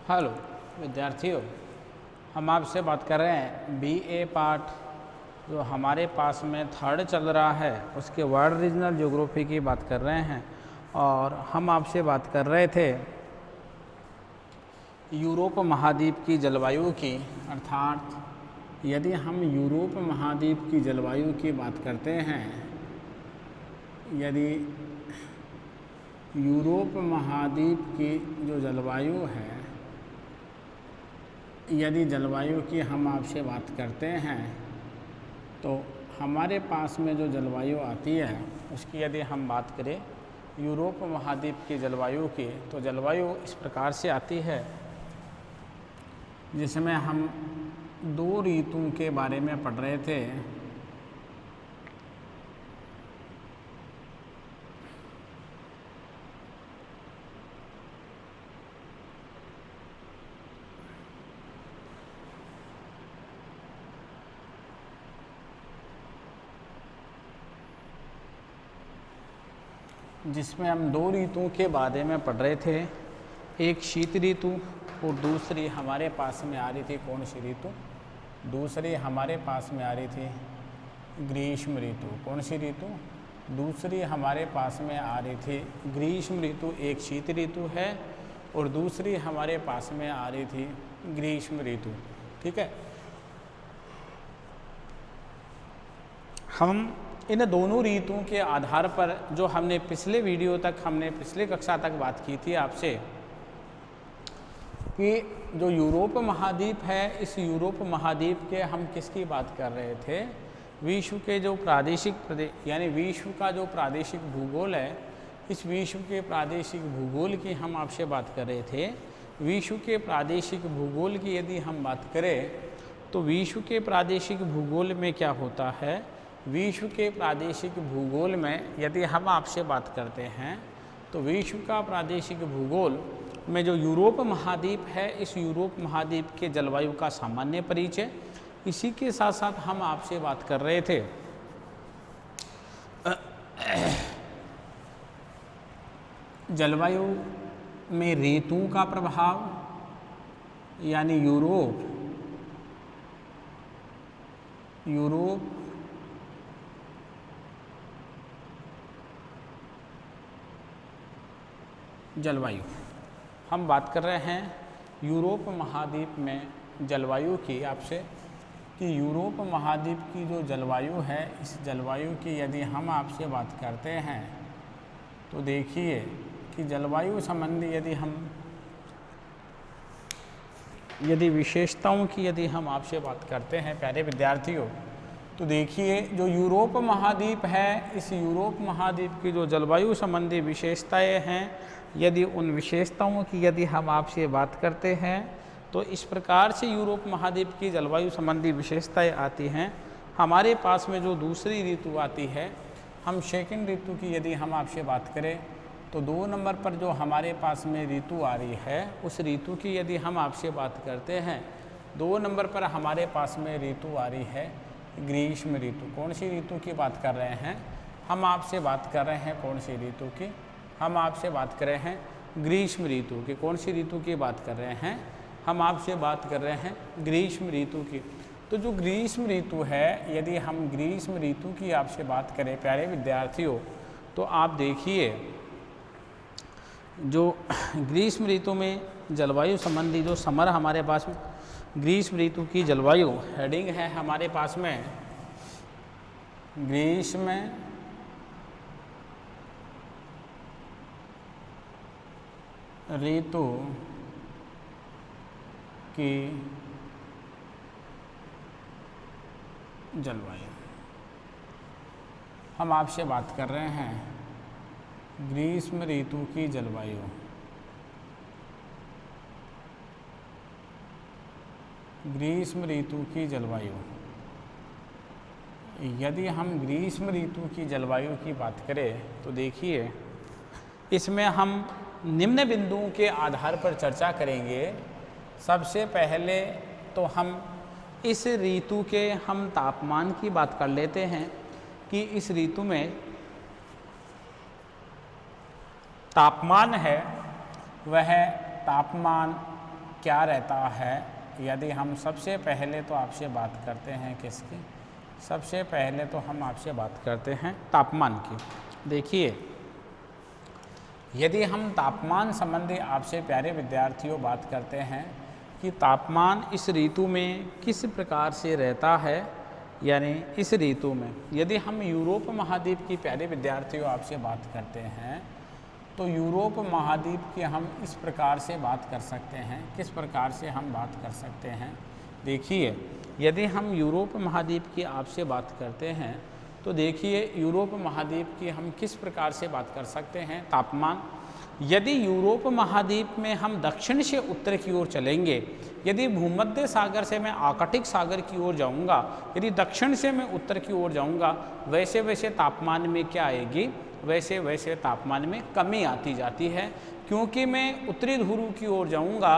Hello विद्यार्थियों, हम आपसे बात कर रहे हैं बीए पार्ट जो हमारे पास में थर्ड चल रहा है उसके वर्ल्ड रीजनल ज्योग्राफी की बात कर रहे हैं। और हम आपसे बात कर रहे थे यूरोप महाद्वीप की जलवायु की, अर्थात यदि हम यूरोप महाद्वीप की जलवायु की बात करते हैं, यदि यूरोप महाद्वीप की जो जलवायु है, यदि जलवायु की हम आपसे बात करते हैं तो हमारे पास में जो जलवायु आती है उसकी यदि हम बात करें यूरोप महाद्वीप की जलवायु की, तो जलवायु इस प्रकार से आती है जिसमें हम दो ऋतुओं के बारे में पढ़ रहे थे। जिसमें हम दो ऋतुओं के बारे में पढ़ रहे थे, एक शीत ऋतु और दूसरी हमारे पास में आ रही थी कौन सी ऋतु? दूसरी हमारे पास में आ रही थी ग्रीष्म ऋतु। कौन सी ऋतु? दूसरी हमारे पास में आ रही थी ग्रीष्म ऋतु। एक शीत ऋतु है और दूसरी हमारे पास में आ रही थी ग्रीष्म ऋतु। ठीक है, हम इन दोनों ऋतुओं के आधार पर जो हमने पिछले कक्षा तक बात की थी आपसे कि जो यूरोप महाद्वीप है, इस यूरोप महाद्वीप के हम किसकी बात कर रहे थे? विश्व के जो प्रादेशिक प्रदेश यानी विश्व का जो प्रादेशिक भूगोल है, इस विश्व के प्रादेशिक भूगोल की हम आपसे बात कर रहे थे। विश्व के प्रादेशिक भूगोल की यदि हम बात करें तो विश्व के प्रादेशिक भूगोल में क्या होता है? विश्व के प्रादेशिक भूगोल में यदि हम आपसे बात करते हैं तो विश्व का प्रादेशिक भूगोल में जो यूरोप महाद्वीप है, इस यूरोप महाद्वीप के जलवायु का सामान्य परिचय, इसी के साथ साथ हम आपसे बात कर रहे थे जलवायु में ऋतुओं का प्रभाव, यानी यूरोप जलवायु। हम बात कर रहे हैं यूरोप महाद्वीप में जलवायु की आपसे कि यूरोप महाद्वीप की जो जलवायु है, इस जलवायु की यदि हम आपसे बात करते हैं तो देखिए कि जलवायु संबंधी यदि विशेषताओं की यदि हम आपसे बात करते हैं प्यारे विद्यार्थियों, तो देखिए जो यूरोप महाद्वीप है, इस यूरोप महाद्वीप की जो जलवायु संबंधी विशेषताएं हैं, यदि उन विशेषताओं की यदि हम आपसे बात करते हैं तो इस प्रकार से यूरोप महाद्वीप की जलवायु संबंधी विशेषताएं आती हैं। हमारे पास में जो दूसरी ऋतु आती है, हम सेकंड ऋतु की यदि हम आपसे बात करें तो 2 नंबर पर जो हमारे पास में ऋतु आ रही है, उस ऋतु की यदि हम आपसे बात करते हैं, 2 नंबर पर हमारे पास में ऋतु आ रही है ग्रीष्म ऋतु। कौन सी ऋतु की बात कर रहे हैं? हम आपसे बात कर रहे हैं कौन सी ऋतु की? हम आपसे बात कर रहे हैं ग्रीष्म ऋतु की। कौन सी ऋतु की बात कर रहे हैं? हम आपसे बात कर रहे हैं ग्रीष्म ऋतु की। तो जो ग्रीष्म ऋतु है, यदि हम ग्रीष्म ऋतु की आपसे बात करें प्यारे विद्यार्थियों, तो आप देखिए जो ग्रीष्म ऋतु में जलवायु संबंधी जो समर हमारे पास में ग्रीष्म ऋतु की जलवायु हेडिंग है हमारे पास में ग्रीष्म ऋतु की जलवायु। हम आपसे बात कर रहे हैं ग्रीष्म ऋतु की जलवायु। ग्रीष्म ऋतु की जलवायु, यदि हम ग्रीष्म ऋतु की जलवायु की बात करें तो देखिए इसमें हम निम्न बिंदुओं के आधार पर चर्चा करेंगे। सबसे पहले तो हम इस ऋतु के हम तापमान की बात कर लेते हैं कि इस ऋतु में तापमान है वह तापमान क्या रहता है, यदि हम सबसे पहले तो आपसे बात करते हैं किसकी, सबसे पहले तो हम आपसे बात करते हैं तापमान की। देखिए, यदि हम तापमान संबंधी आपसे प्यारे विद्यार्थियों बात करते हैं कि तापमान इस ऋतु में किस प्रकार से रहता है, यानी इस ऋतु में यदि हम यूरोप महाद्वीप की प्यारे विद्यार्थियों आपसे बात करते हैं तो यूरोप महाद्वीप की हम इस प्रकार से बात कर सकते हैं। किस प्रकार से हम बात कर सकते हैं? देखिए, यदि हम यूरोप महाद्वीप की आपसे बात करते हैं तो देखिए यूरोप महाद्वीप की हम किस प्रकार से बात कर सकते हैं। तापमान, यदि यूरोप महाद्वीप में हम दक्षिण से उत्तर की ओर चलेंगे, यदि भूमध्य सागर से मैं आर्कटिक सागर की ओर जाऊंगा, यदि दक्षिण से मैं उत्तर की ओर जाऊंगा, वैसे वैसे तापमान में क्या आएगी, वैसे वैसे तापमान में कमी आती जाती है। क्योंकि मैं उत्तरी ध्रुव की ओर जाऊंगा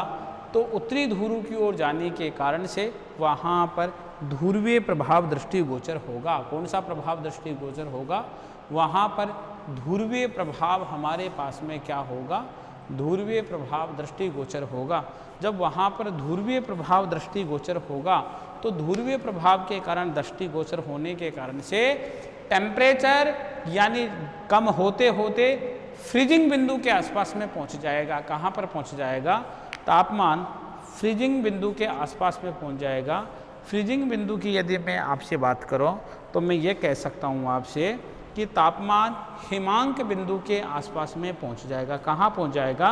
तो उत्तरी ध्रुव की ओर जाने के कारण से वहाँ पर ध्रुवीय प्रभाव दृष्टिगोचर होगा। कौन सा प्रभाव दृष्टिगोचर होगा? वहाँ पर ध्रुवीय प्रभाव हमारे पास में क्या होगा, ध्रुवीय प्रभाव दृष्टिगोचर होगा। जब वहाँ पर ध्रुवीय प्रभाव दृष्टिगोचर होगा तो ध्रुवीय प्रभाव के कारण दृष्टिगोचर होने के कारण से टेम्परेचर यानी कम होते होते फ्रीजिंग बिंदु के आसपास में पहुँच जाएगा। कहाँ पर पहुँच जाएगा? तापमान फ्रीजिंग बिंदु के आसपास में पहुँच जाएगा। फ्रीजिंग बिंदु की यदि मैं आपसे बात करूं तो मैं ये कह सकता हूं आपसे कि तापमान हिमांक बिंदु के आसपास में पहुंच जाएगा। कहाँ पहुंच जाएगा?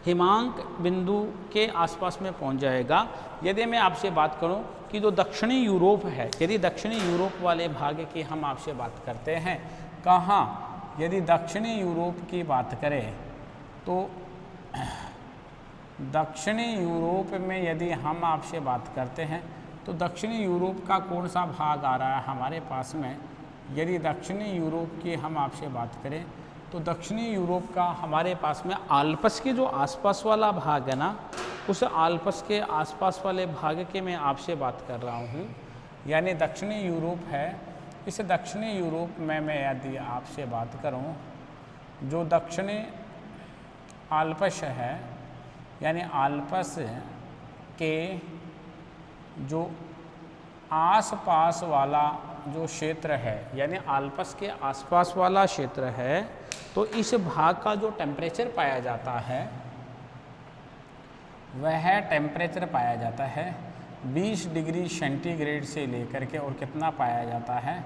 हिमांक बिंदु के आसपास में पहुंच जाएगा। यदि मैं आपसे बात करूं कि जो दक्षिणी यूरोप है, यदि दक्षिणी यूरोप वाले भाग की हम आपसे बात करते हैं, कहाँ? यदि दक्षिणी यूरोप की बात करें तो दक्षिणी यूरोप में यदि हम आपसे बात करते हैं तो दक्षिणी यूरोप का कौन सा भाग आ रहा है हमारे पास में? यदि दक्षिणी यूरोप की हम आपसे बात करें तो दक्षिणी यूरोप का हमारे पास में आल्प्स के जो आसपास वाला भाग है ना, उस आल्प्स के आसपास वाले भाग के मैं आपसे बात कर रहा हूँ। यानी दक्षिणी यूरोप है, इस दक्षिणी यूरोप में मैं यदि आपसे बात करूँ, जो दक्षिणी आल्प्स है, यानी आल्प्स के जो आसपास वाला जो क्षेत्र है, यानी आल्प्स के आसपास वाला क्षेत्र है, तो इस भाग का जो टेम्परेचर पाया जाता है वह टेम्परेचर पाया जाता है 20 डिग्री सेंटीग्रेड से लेकर के, और कितना पाया जाता है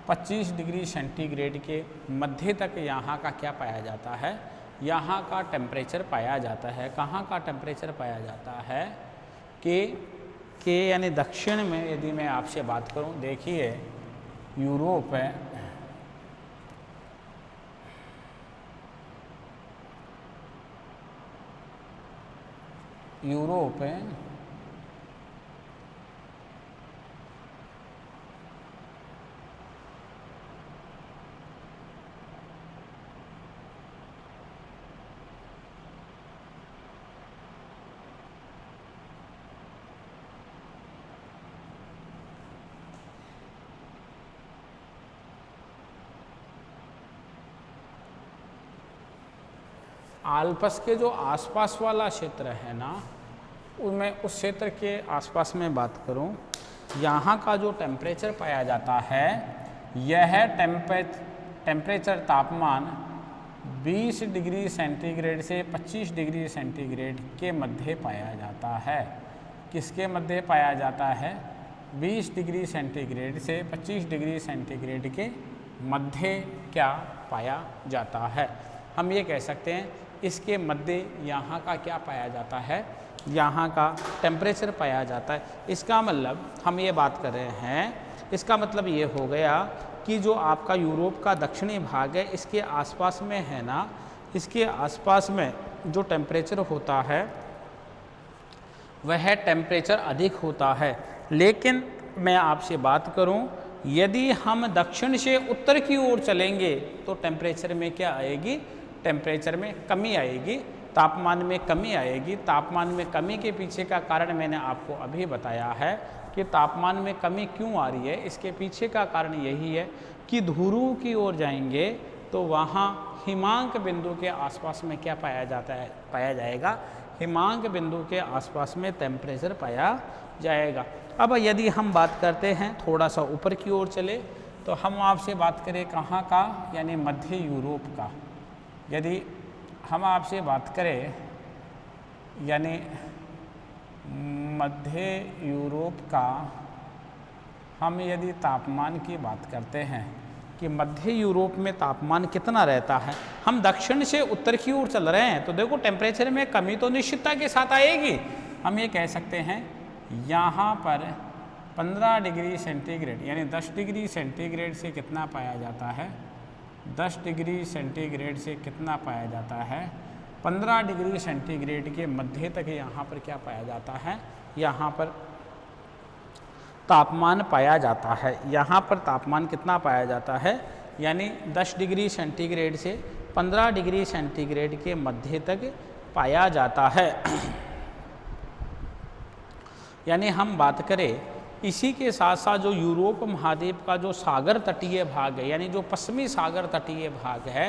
25 डिग्री सेंटीग्रेड के मध्य तक यहाँ का क्या पाया जाता है, यहाँ का टेम्परेचर पाया जाता है। कहाँ का टेम्परेचर पाया जाता है? के यानी दक्षिण में यदि मैं आपसे बात करूं, देखिए यूरोप है, यूरोप है, आल्प्स के जो आसपास वाला क्षेत्र है ना, उनमें उस क्षेत्र के आसपास में बात करूं, यहाँ का जो टेम्परेचर पाया जाता है, यह टेम्परेचर तापमान 20 डिग्री सेंटीग्रेड से 25 डिग्री सेंटीग्रेड के मध्य पाया जाता है। किसके मध्य पाया जाता है? 20 डिग्री सेंटीग्रेड से 25 डिग्री सेंटीग्रेड के मध्य क्या पाया जाता है। हम ये कह सकते हैं इसके मध्य यहाँ का क्या पाया जाता है, यहाँ का टेम्परेचर पाया जाता है। इसका मतलब हम ये बात कर रहे हैं, इसका मतलब ये हो गया कि जो आपका यूरोप का दक्षिणी भाग है, इसके आसपास में है ना, इसके आसपास में जो टेम्परेचर होता है वह टेम्परेचर अधिक होता है। लेकिन मैं आपसे बात करूं, यदि हम दक्षिण से उत्तर की ओर चलेंगे तो टेम्परेचर में क्या आएगी? टेम्परेचर में कमी आएगी, तापमान में कमी आएगी। तापमान में कमी के पीछे का कारण मैंने आपको अभी बताया है कि तापमान में कमी क्यों आ रही है। इसके पीछे का कारण यही है कि ध्रुव की ओर जाएंगे तो वहाँ हिमांक बिंदु के आसपास में क्या पाया जाता है? पाया जाएगा हिमांक बिंदु के आसपास में टेम्परेचर पाया जाएगा। अब यदि हम बात करते हैं थोड़ा सा ऊपर की ओर चले तो हम आपसे बात करें कहाँ का, यानी मध्य यूरोप का। यदि हम आपसे बात करें यानी मध्य यूरोप का, हम यदि तापमान की बात करते हैं कि मध्य यूरोप में तापमान कितना रहता है, हम दक्षिण से उत्तर की ओर चल रहे हैं तो देखो टेम्परेचर में कमी तो निश्चितता के साथ आएगी। हम ये कह सकते हैं यहाँ पर 15 डिग्री सेंटीग्रेड यानी 10 डिग्री सेंटीग्रेड से कितना पाया जाता है, 10 डिग्री सेंटीग्रेड से कितना पाया जाता है, 15 डिग्री सेंटीग्रेड के मध्य तक यहाँ पर क्या पाया जाता है, यहाँ पर तापमान पाया जाता है। यहाँ पर तापमान कितना पाया जाता है, यानी 10 डिग्री सेंटीग्रेड से 15 डिग्री सेंटीग्रेड के मध्य तक पाया जाता है। यानी हम बात करें इसी के साथ साथ जो यूरोप महाद्वीप का जो सागर तटीय भाग है, यानी जो पश्चिमी सागर तटीय भाग है,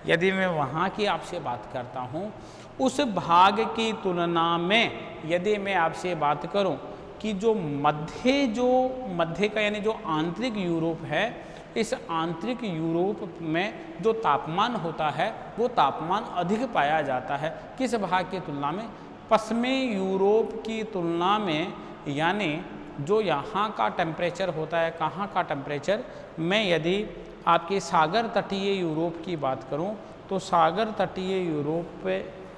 यदि मैं वहाँ की आपसे बात करता हूँ, उस भाग की तुलना में यदि मैं आपसे बात करूँ कि जो मध्य का यानी जो आंतरिक यूरोप है, इस आंतरिक यूरोप में जो तापमान होता है वो तापमान अधिक पाया जाता है। किस भाग की तुलना में, पश्चिमी यूरोप की तुलना में। यानी जो यहाँ का टेम्परेचर होता है, कहाँ का टेम्परेचर, मैं यदि आपके सागर तटीय यूरोप की बात करूँ तो सागर तटीय यूरोप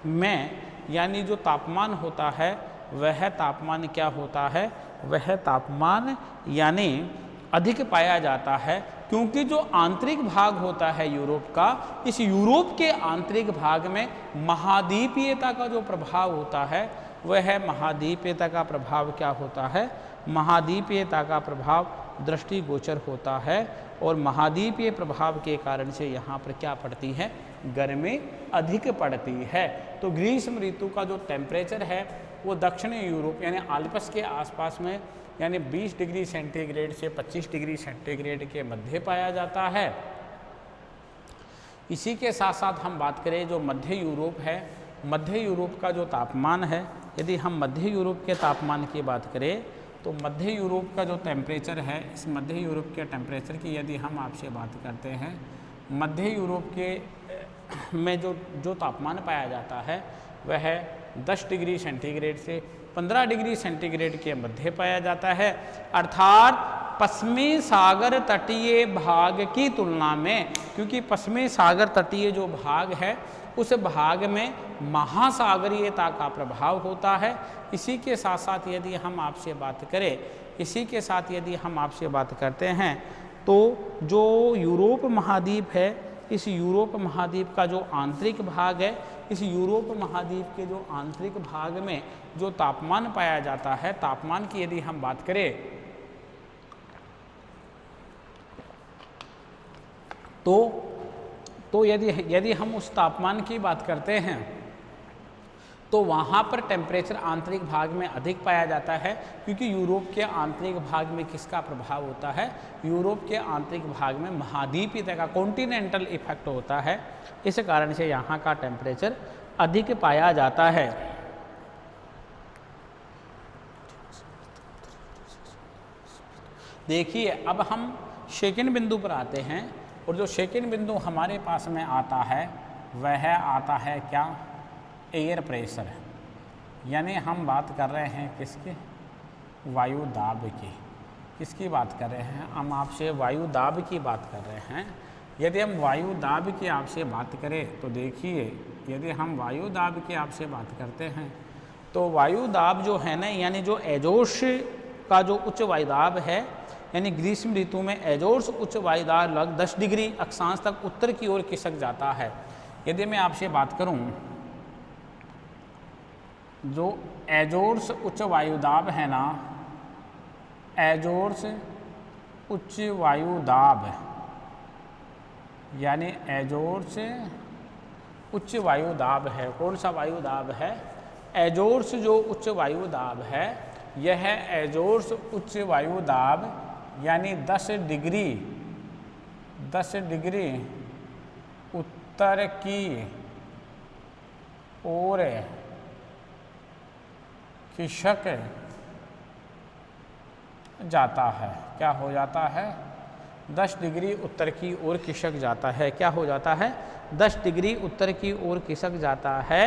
में यानी जो तापमान होता है वह तापमान क्या होता है, वह तापमान यानी अधिक पाया जाता है, क्योंकि जो आंतरिक भाग होता है यूरोप का, इस यूरोप के आंतरिक भाग में महाद्वीपीयता का जो प्रभाव होता है वह महाद्वीपीयता का प्रभाव क्या होता है, महाद्वीपीयता का प्रभाव दृष्टिगोचर होता है। और महाद्वीपीय प्रभाव के कारण से यहाँ पर क्या पड़ती है, गर्मी अधिक पड़ती है। तो ग्रीष्म ऋतु का जो टेम्परेचर है वो दक्षिणी यूरोप यानी आल्प्स के आसपास में यानी 20 डिग्री सेंटीग्रेड से 25 डिग्री सेंटीग्रेड के मध्य पाया जाता है। इसी के साथ साथ हम बात करें जो मध्य यूरोप है, मध्य यूरोप का जो तापमान है, यदि हम मध्य यूरोप के तापमान की बात करें तो मध्य यूरोप का जो टेम्परेचर है, इस मध्य यूरोप के टेम्परेचर की यदि हम आपसे बात करते हैं, मध्य यूरोप के में जो तापमान पाया जाता है वह 10 डिग्री सेंटीग्रेड से 15 डिग्री सेंटीग्रेड के मध्य पाया जाता है। अर्थात पश्चिमी सागर तटीय भाग की तुलना में, क्योंकि पश्चिमी सागर तटीय जो भाग है उस भाग में महासागरीयता का प्रभाव होता है। इसी के साथ साथ यदि हम आपसे बात करें, इसी के साथ यदि हम आपसे बात करते हैं तो जो यूरोप महाद्वीप है, इस यूरोप महाद्वीप का जो आंतरिक भाग है, इस यूरोप महाद्वीप के जो आंतरिक भाग में जो तापमान पाया जाता है, तापमान की यदि हम बात करें तो यदि हम उस तापमान की बात करते हैं तो वहाँ पर टेम्परेचर आंतरिक भाग में अधिक पाया जाता है, क्योंकि यूरोप के आंतरिक भाग में किसका प्रभाव होता है, यूरोप के आंतरिक भाग में महाद्वीपीयता का कॉन्टिनेंटल इफेक्ट होता है। इस कारण से यहाँ का टेम्परेचर अधिक पाया जाता है। देखिए अब हम सेकंड बिंदु पर आते हैं, और जो सेकंड बिंदु हमारे पास में आता है वह आता है क्या, एयर प्रेशर। यानी हम बात कर रहे हैं किसकी, वायु दाब की। किसकी बात कर रहे हैं, हम आपसे वायु दाब की बात कर रहे हैं। यदि हम वायु दाब की आपसे बात करें तो देखिए, यदि हम वायु दाब की आपसे बात करते हैं तो वायु दाब जो है ना, यानी जो एजोश का जो उच्च वायुदाब है, यानी ग्रीष्म ऋतु में एजोर्स उच्च वायुदाब लगभग 10 डिग्री अक्षांश तक उत्तर की ओर खिसक जाता है। यदि मैं आपसे बात करूं, जो एजोर्स उच्च वायुदाब है ना, एजोर्स उच्च वायुदाब यानी एजोर्स उच्च वायुदाब है, कौन सा वायुदाब है, एजोर्स जो उच्च वायुदाब है, यह एजोर्स उच्च वायुदाब यानी 10 डिग्री उत्तर की ओर खिसक जाता है। क्या हो जाता है? 10 डिग्री उत्तर की ओर खिसक जाता है। क्या हो जाता है? 10 डिग्री उत्तर की ओर खिसक जाता है।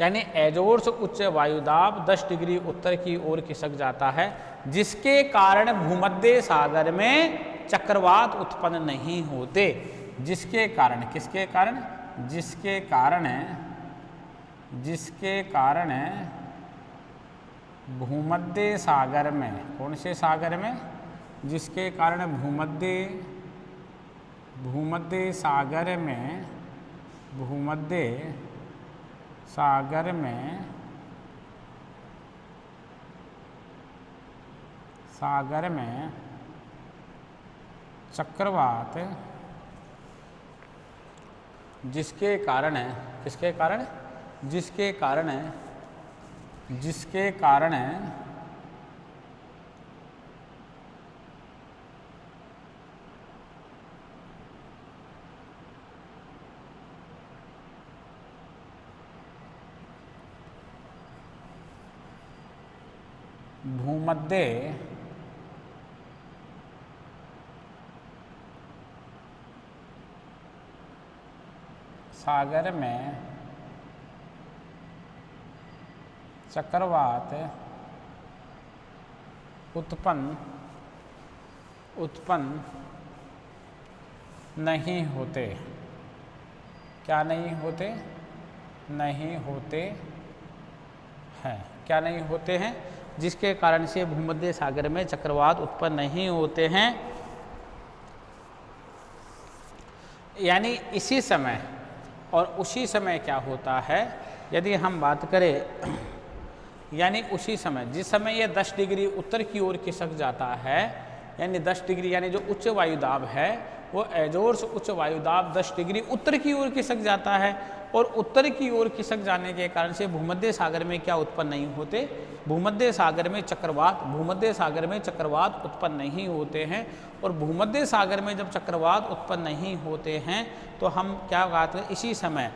यानी एजोर से उच्च वायुदाब 10 डिग्री उत्तर की ओर खिसक जाता है, जिसके कारण भूमध्य सागर में चक्रवात उत्पन्न नहीं होते। जिसके कारण, किसके कारण? जिसके कारण भूमध्य सागर में, कौन से सागर में? जिसके कारण भूमध्य सागर में चक्रवात, जिसके कारण, किसके कारण? जिसके कारण भूमध्य सागर में चक्रवात उत्पन्न नहीं होते। क्या नहीं होते? नहीं होते हैं। क्या नहीं होते हैं? जिसके कारण से भूमध्य सागर में चक्रवात उत्पन्न नहीं होते हैं। यानी इसी समय और उसी समय क्या होता है, यदि हम बात करें, यानी उसी समय, जिस समय यह 10 डिग्री उत्तर की ओर खिसक जाता है, यानी 10 डिग्री, यानी जो उच्च वायुदाब है वो एजोर से उच्च वायुदाब 10 डिग्री उत्तर की ओर खिसक जाता है, और उत्तर की ओर खिसक जाने के कारण से भूमध्य सागर में क्या उत्पन्न नहीं होते? भूमध्य सागर में चक्रवात उत्पन्न नहीं होते हैं। और भूमध्य सागर में जब चक्रवात उत्पन्न नहीं होते हैं तो हम क्या बात करें? इसी समय,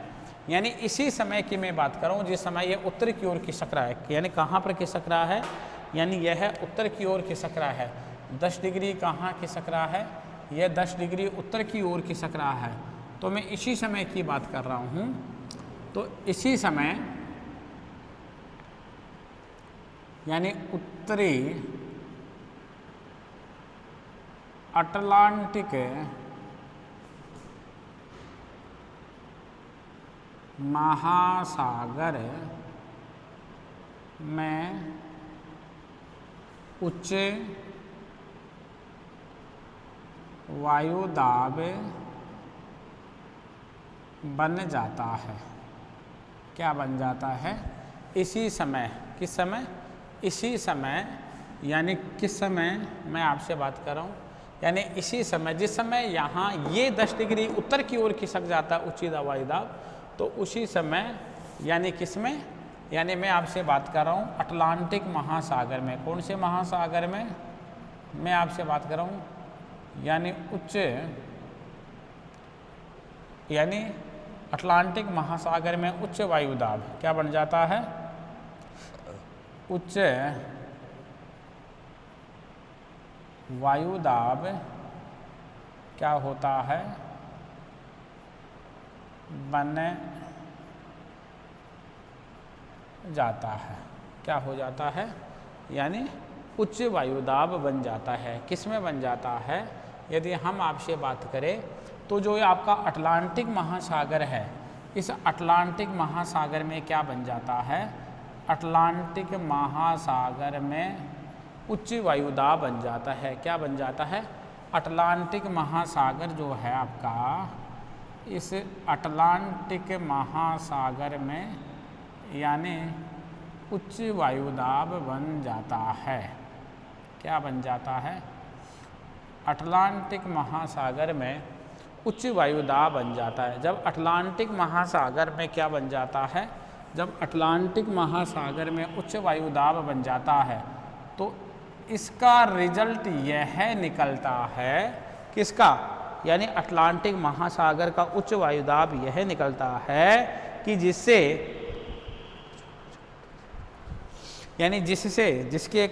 यानी इसी समय की मैं बात कर रहा हूँ जिस समय यह उत्तर की ओर खिसक रहा है। यानी कहाँ पर खिसक रहा है? यानी यह उत्तर की ओर खिसक रहा है। 10 डिग्री कहाँ खिसक रहा है? यह 10 डिग्री उत्तर की ओर खिसक रहा है। तो मैं इसी समय की बात कर रहा हूँ। तो इसी समय यानी उत्तरी अटलांटिक महासागर में उच्च वायुदाब बन जाता है। क्या बन जाता है? इसी समय, किस समय? इसी समय, यानी किस समय मैं आपसे बात कर रहा हूँ? यानी इसी समय, जिस समय यहाँ ये 10 डिग्री उत्तर की ओर खिसक जाता है उच्च वायुदाब, तो उसी समय, यानी किस में? यानी मैं आपसे बात कर रहा हूँ अटलांटिक महासागर में। कौन से महासागर में मैं आपसे बात कर रहा हूँ? यानी उच्च, यानी अटलांटिक महासागर में उच्च वायुदाब क्या बन जाता है? उच्च वायुदाब क्या होता है? बन जाता है। क्या हो जाता है? यानी उच्च वायुदाब बन जाता है। किस में बन जाता है? यदि हम आपसे बात करें तो जो ये आपका अटलांटिक महासागर है, इस अटलांटिक महासागर में क्या बन जाता है? अटलांटिक महासागर में उच्च वायुदाब बन जाता है। क्या बन जाता है? अटलांटिक महासागर जो है आपका, इस अटलांटिक महासागर में यानी उच्च वायुदाब बन जाता है। क्या बन जाता है? अटलांटिक महासागर में उच्च वायुदाब बन जाता है। जब अटलांटिक महासागर में क्या बन जाता है? जब अटलांटिक महासागर में उच्च वायुदाब बन जाता है तो इसका रिजल्ट यह निकलता है, किसका? यानी अटलांटिक महासागर का उच्च वायुदाब यह निकलता है कि जिससे यानी जिसके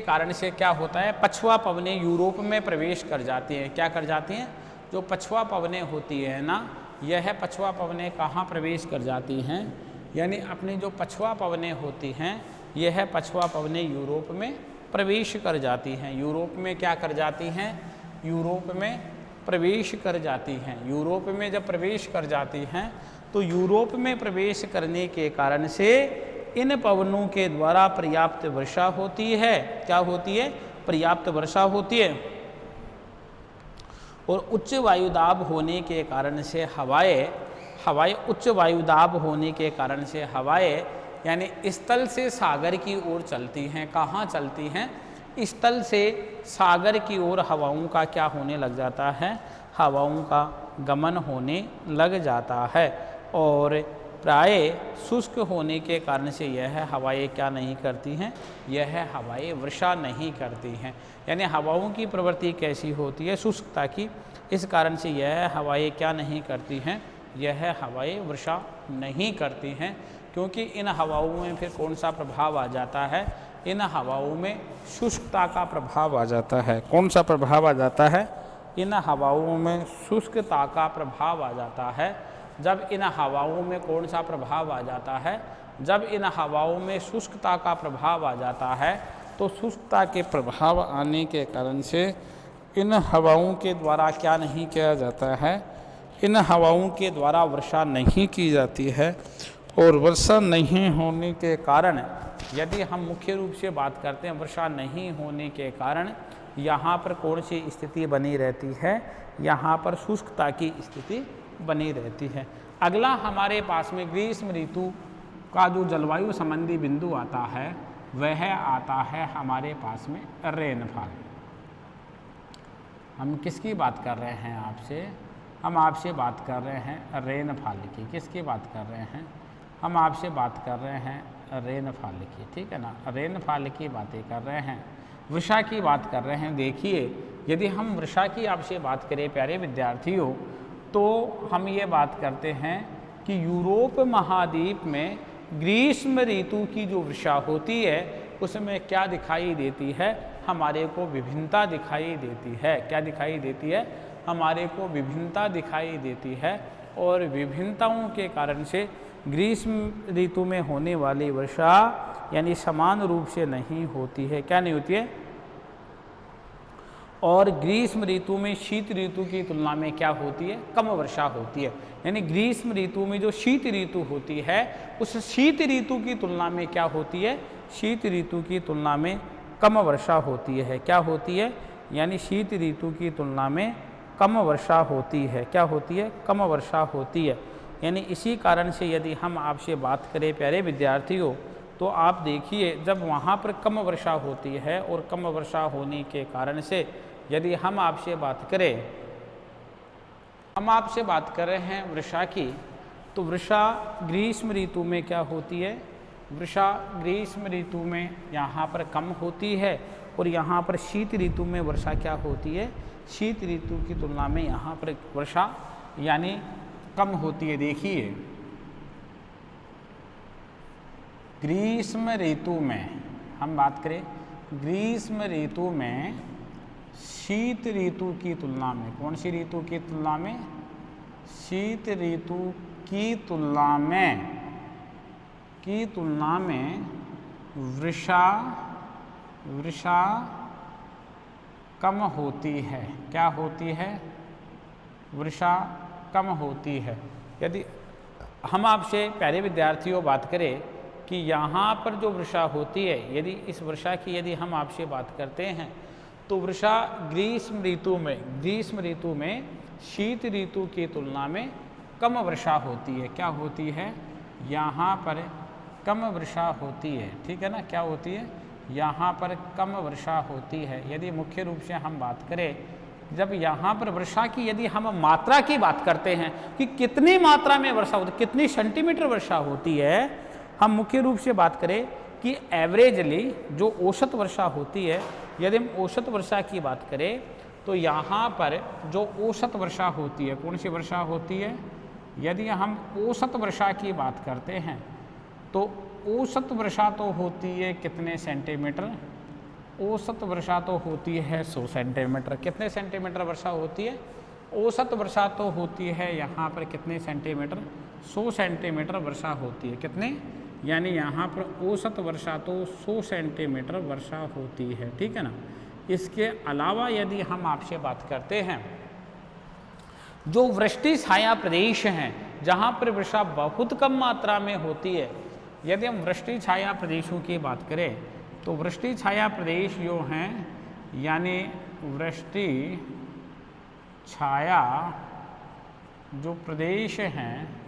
कारण से क्या होता है, पछुआ पवनें यूरोप में प्रवेश कर जाती हैं। क्या कर जाती हैं? जो पछुआ पवनें होती है ना, यह पछुआ पवनें कहाँ प्रवेश कर जाती हैं, यानी अपनी जो पछुआ पवनें होती हैं, यह पछुआ पवनें यूरोप में प्रवेश कर जाती हैं। यूरोप में क्या कर जाती हैं? यूरोप में प्रवेश कर जाती हैं। यूरोप में जब प्रवेश कर जाती हैं तो यूरोप में प्रवेश करने के कारण से इन पवनों के द्वारा पर्याप्त वर्षा होती है। क्या होती है? पर्याप्त वर्षा होती है। और उच्च वायुदाब होने के कारण से हवाएं उच्च वायुदाब होने के कारण से हवाएं यानी स्थल से सागर की ओर चलती हैं। कहाँ चलती हैं? स्थल से सागर की ओर हवाओं का क्या होने लग जाता है? हवाओं का गमन होने लग जाता है। और प्राय शुष्क होने के कारण से यह हवाएं क्या नहीं करती हैं? यह हवाएं वर्षा नहीं करती हैं। यानी हवाओं की प्रवृत्ति कैसी होती है? शुष्कता की। इस कारण से यह हवाएं क्या नहीं करती हैं? यह हवाएं वर्षा नहीं करती हैं, क्योंकि इन हवाओं में फिर कौन सा प्रभाव आ जाता है? इन हवाओं में शुष्कता का प्रभाव आ जाता है। कौन सा प्रभाव आ जाता है? इन हवाओं में शुष्कता का प्रभाव आ जाता है। जब इन हवाओं में कौन सा प्रभाव आ जाता है? जब इन हवाओं में शुष्कता का प्रभाव आ जाता है, तो शुष्कता के प्रभाव आने के कारण से इन हवाओं के द्वारा क्या नहीं किया जाता है? इन हवाओं के द्वारा वर्षा नहीं की जाती है। और वर्षा नहीं होने के कारण, यदि हम मुख्य रूप से बात करते हैं, वर्षा नहीं होने के कारण यहाँ पर कौन सी स्थिति बनी रहती है? यहाँ पर शुष्कता की स्थिति बनी रहती है। अगला हमारे पास में ग्रीष्म ऋतु का जो जलवायु संबंधी बिंदु आता है, वह आता है हमारे पास में रेनफॉल। हम किसकी बात कर रहे हैं आपसे? हम आपसे बात कर रहे हैं रेनफॉल की। किसकी बात कर रहे हैं? हम आपसे बात कर रहे हैं रेनफॉल की, ठीक है ना। रेनफॉल की बातें कर रहे हैं, वर्षा की बात कर रहे हैं। देखिए, यदि हम वर्षा की आपसे बात करें प्यारे विद्यार्थियों, तो हम ये बात करते हैं कि यूरोप महाद्वीप में ग्रीष्म ऋतु की जो वर्षा होती है, उसमें क्या दिखाई देती है? हमारे को विभिन्नता दिखाई देती है। क्या दिखाई देती है? हमारे को विभिन्नता दिखाई देती है। और विभिन्नताओं के कारण से ग्रीष्म ऋतु में होने वाली वर्षा यानी समान रूप से नहीं होती है। क्या नहीं होती है? और ग्रीष्म ऋतु में शीत ऋतु की तुलना में क्या होती है? कम वर्षा होती है। यानी ग्रीष्म ऋतु में जो शीत ऋतु होती है, उस शीत ऋतु की तुलना में क्या होती है? शीत ऋतु की तुलना में कम वर्षा होती है। क्या होती है? यानी शीत ऋतु की तुलना में कम वर्षा होती है। क्या होती है? कम वर्षा होती है। यानी इसी कारण से यदि हम आपसे बात करें प्यारे विद्यार्थियों, तो आप देखिए, जब वहाँ पर कम वर्षा होती है और कम वर्षा होने के कारण से यदि हम आपसे बात करें, हम आपसे बात कर रहे हैं वर्षा की, तो वर्षा ग्रीष्म ऋतु में क्या होती है? वर्षा ग्रीष्म ऋतु में यहाँ पर कम होती है। और यहाँ पर शीत ऋतु में वर्षा क्या होती है? शीत ऋतु की तुलना में यहाँ पर वर्षा यानी कम होती है। देखिए, ग्रीष्म ऋतु में हम बात करें, ग्रीष्म ऋतु में शीत ऋतु की तुलना में, कौन सी ऋतु की तुलना में? शीत ऋतु की तुलना में वर्षा कम होती है। क्या होती है? वर्षा कम होती है। यदि हम आपसे प्यारे विद्यार्थियों बात करें कि यहाँ पर जो वर्षा होती है, यदि इस वर्षा की यदि हम आपसे बात करते हैं, तो वर्षा ग्रीष्म ऋतु में शीत ऋतु की तुलना में कम वर्षा होती है। क्या होती है? यहाँ पर कम वर्षा होती है, ठीक है ना। क्या होती है? यहाँ पर कम वर्षा होती है। यदि मुख्य रूप से हम बात करें, जब यहाँ पर वर्षा की यदि हम मात्रा की बात करते हैं कि कितनी मात्रा में वर्षा होती है, कितनी सेंटीमीटर वर्षा होती है, हम मुख्य रूप से बात करें कि एवरेजली जो औसत वर्षा होती है, यदि हम औसत वर्षा की बात करें, तो यहाँ पर जो औसत वर्षा होती है, कौन सी वर्षा होती है? यदि हम औसत वर्षा की बात करते हैं, तो औसत वर्षा तो होती है कितने सेंटीमीटर? औसत वर्षा तो होती है 100 सेंटीमीटर। कितने सेंटीमीटर वर्षा होती है? औसत वर्षा तो होती है यहाँ पर कितने सेंटीमीटर? 100 सेंटीमीटर वर्षा होती है। कितने? यानी यहाँ पर औसत वर्षा तो 100 सेंटीमीटर वर्षा होती है, ठीक है ना। इसके अलावा यदि हम आपसे बात करते हैं जो वृष्टि छाया प्रदेश हैं जहाँ पर वर्षा बहुत कम मात्रा में होती है, यदि हम वृष्टि छाया प्रदेशों की बात करें तो वृष्टि छाया प्रदेश जो हैं यानी वृष्टि छाया जो प्रदेश हैं,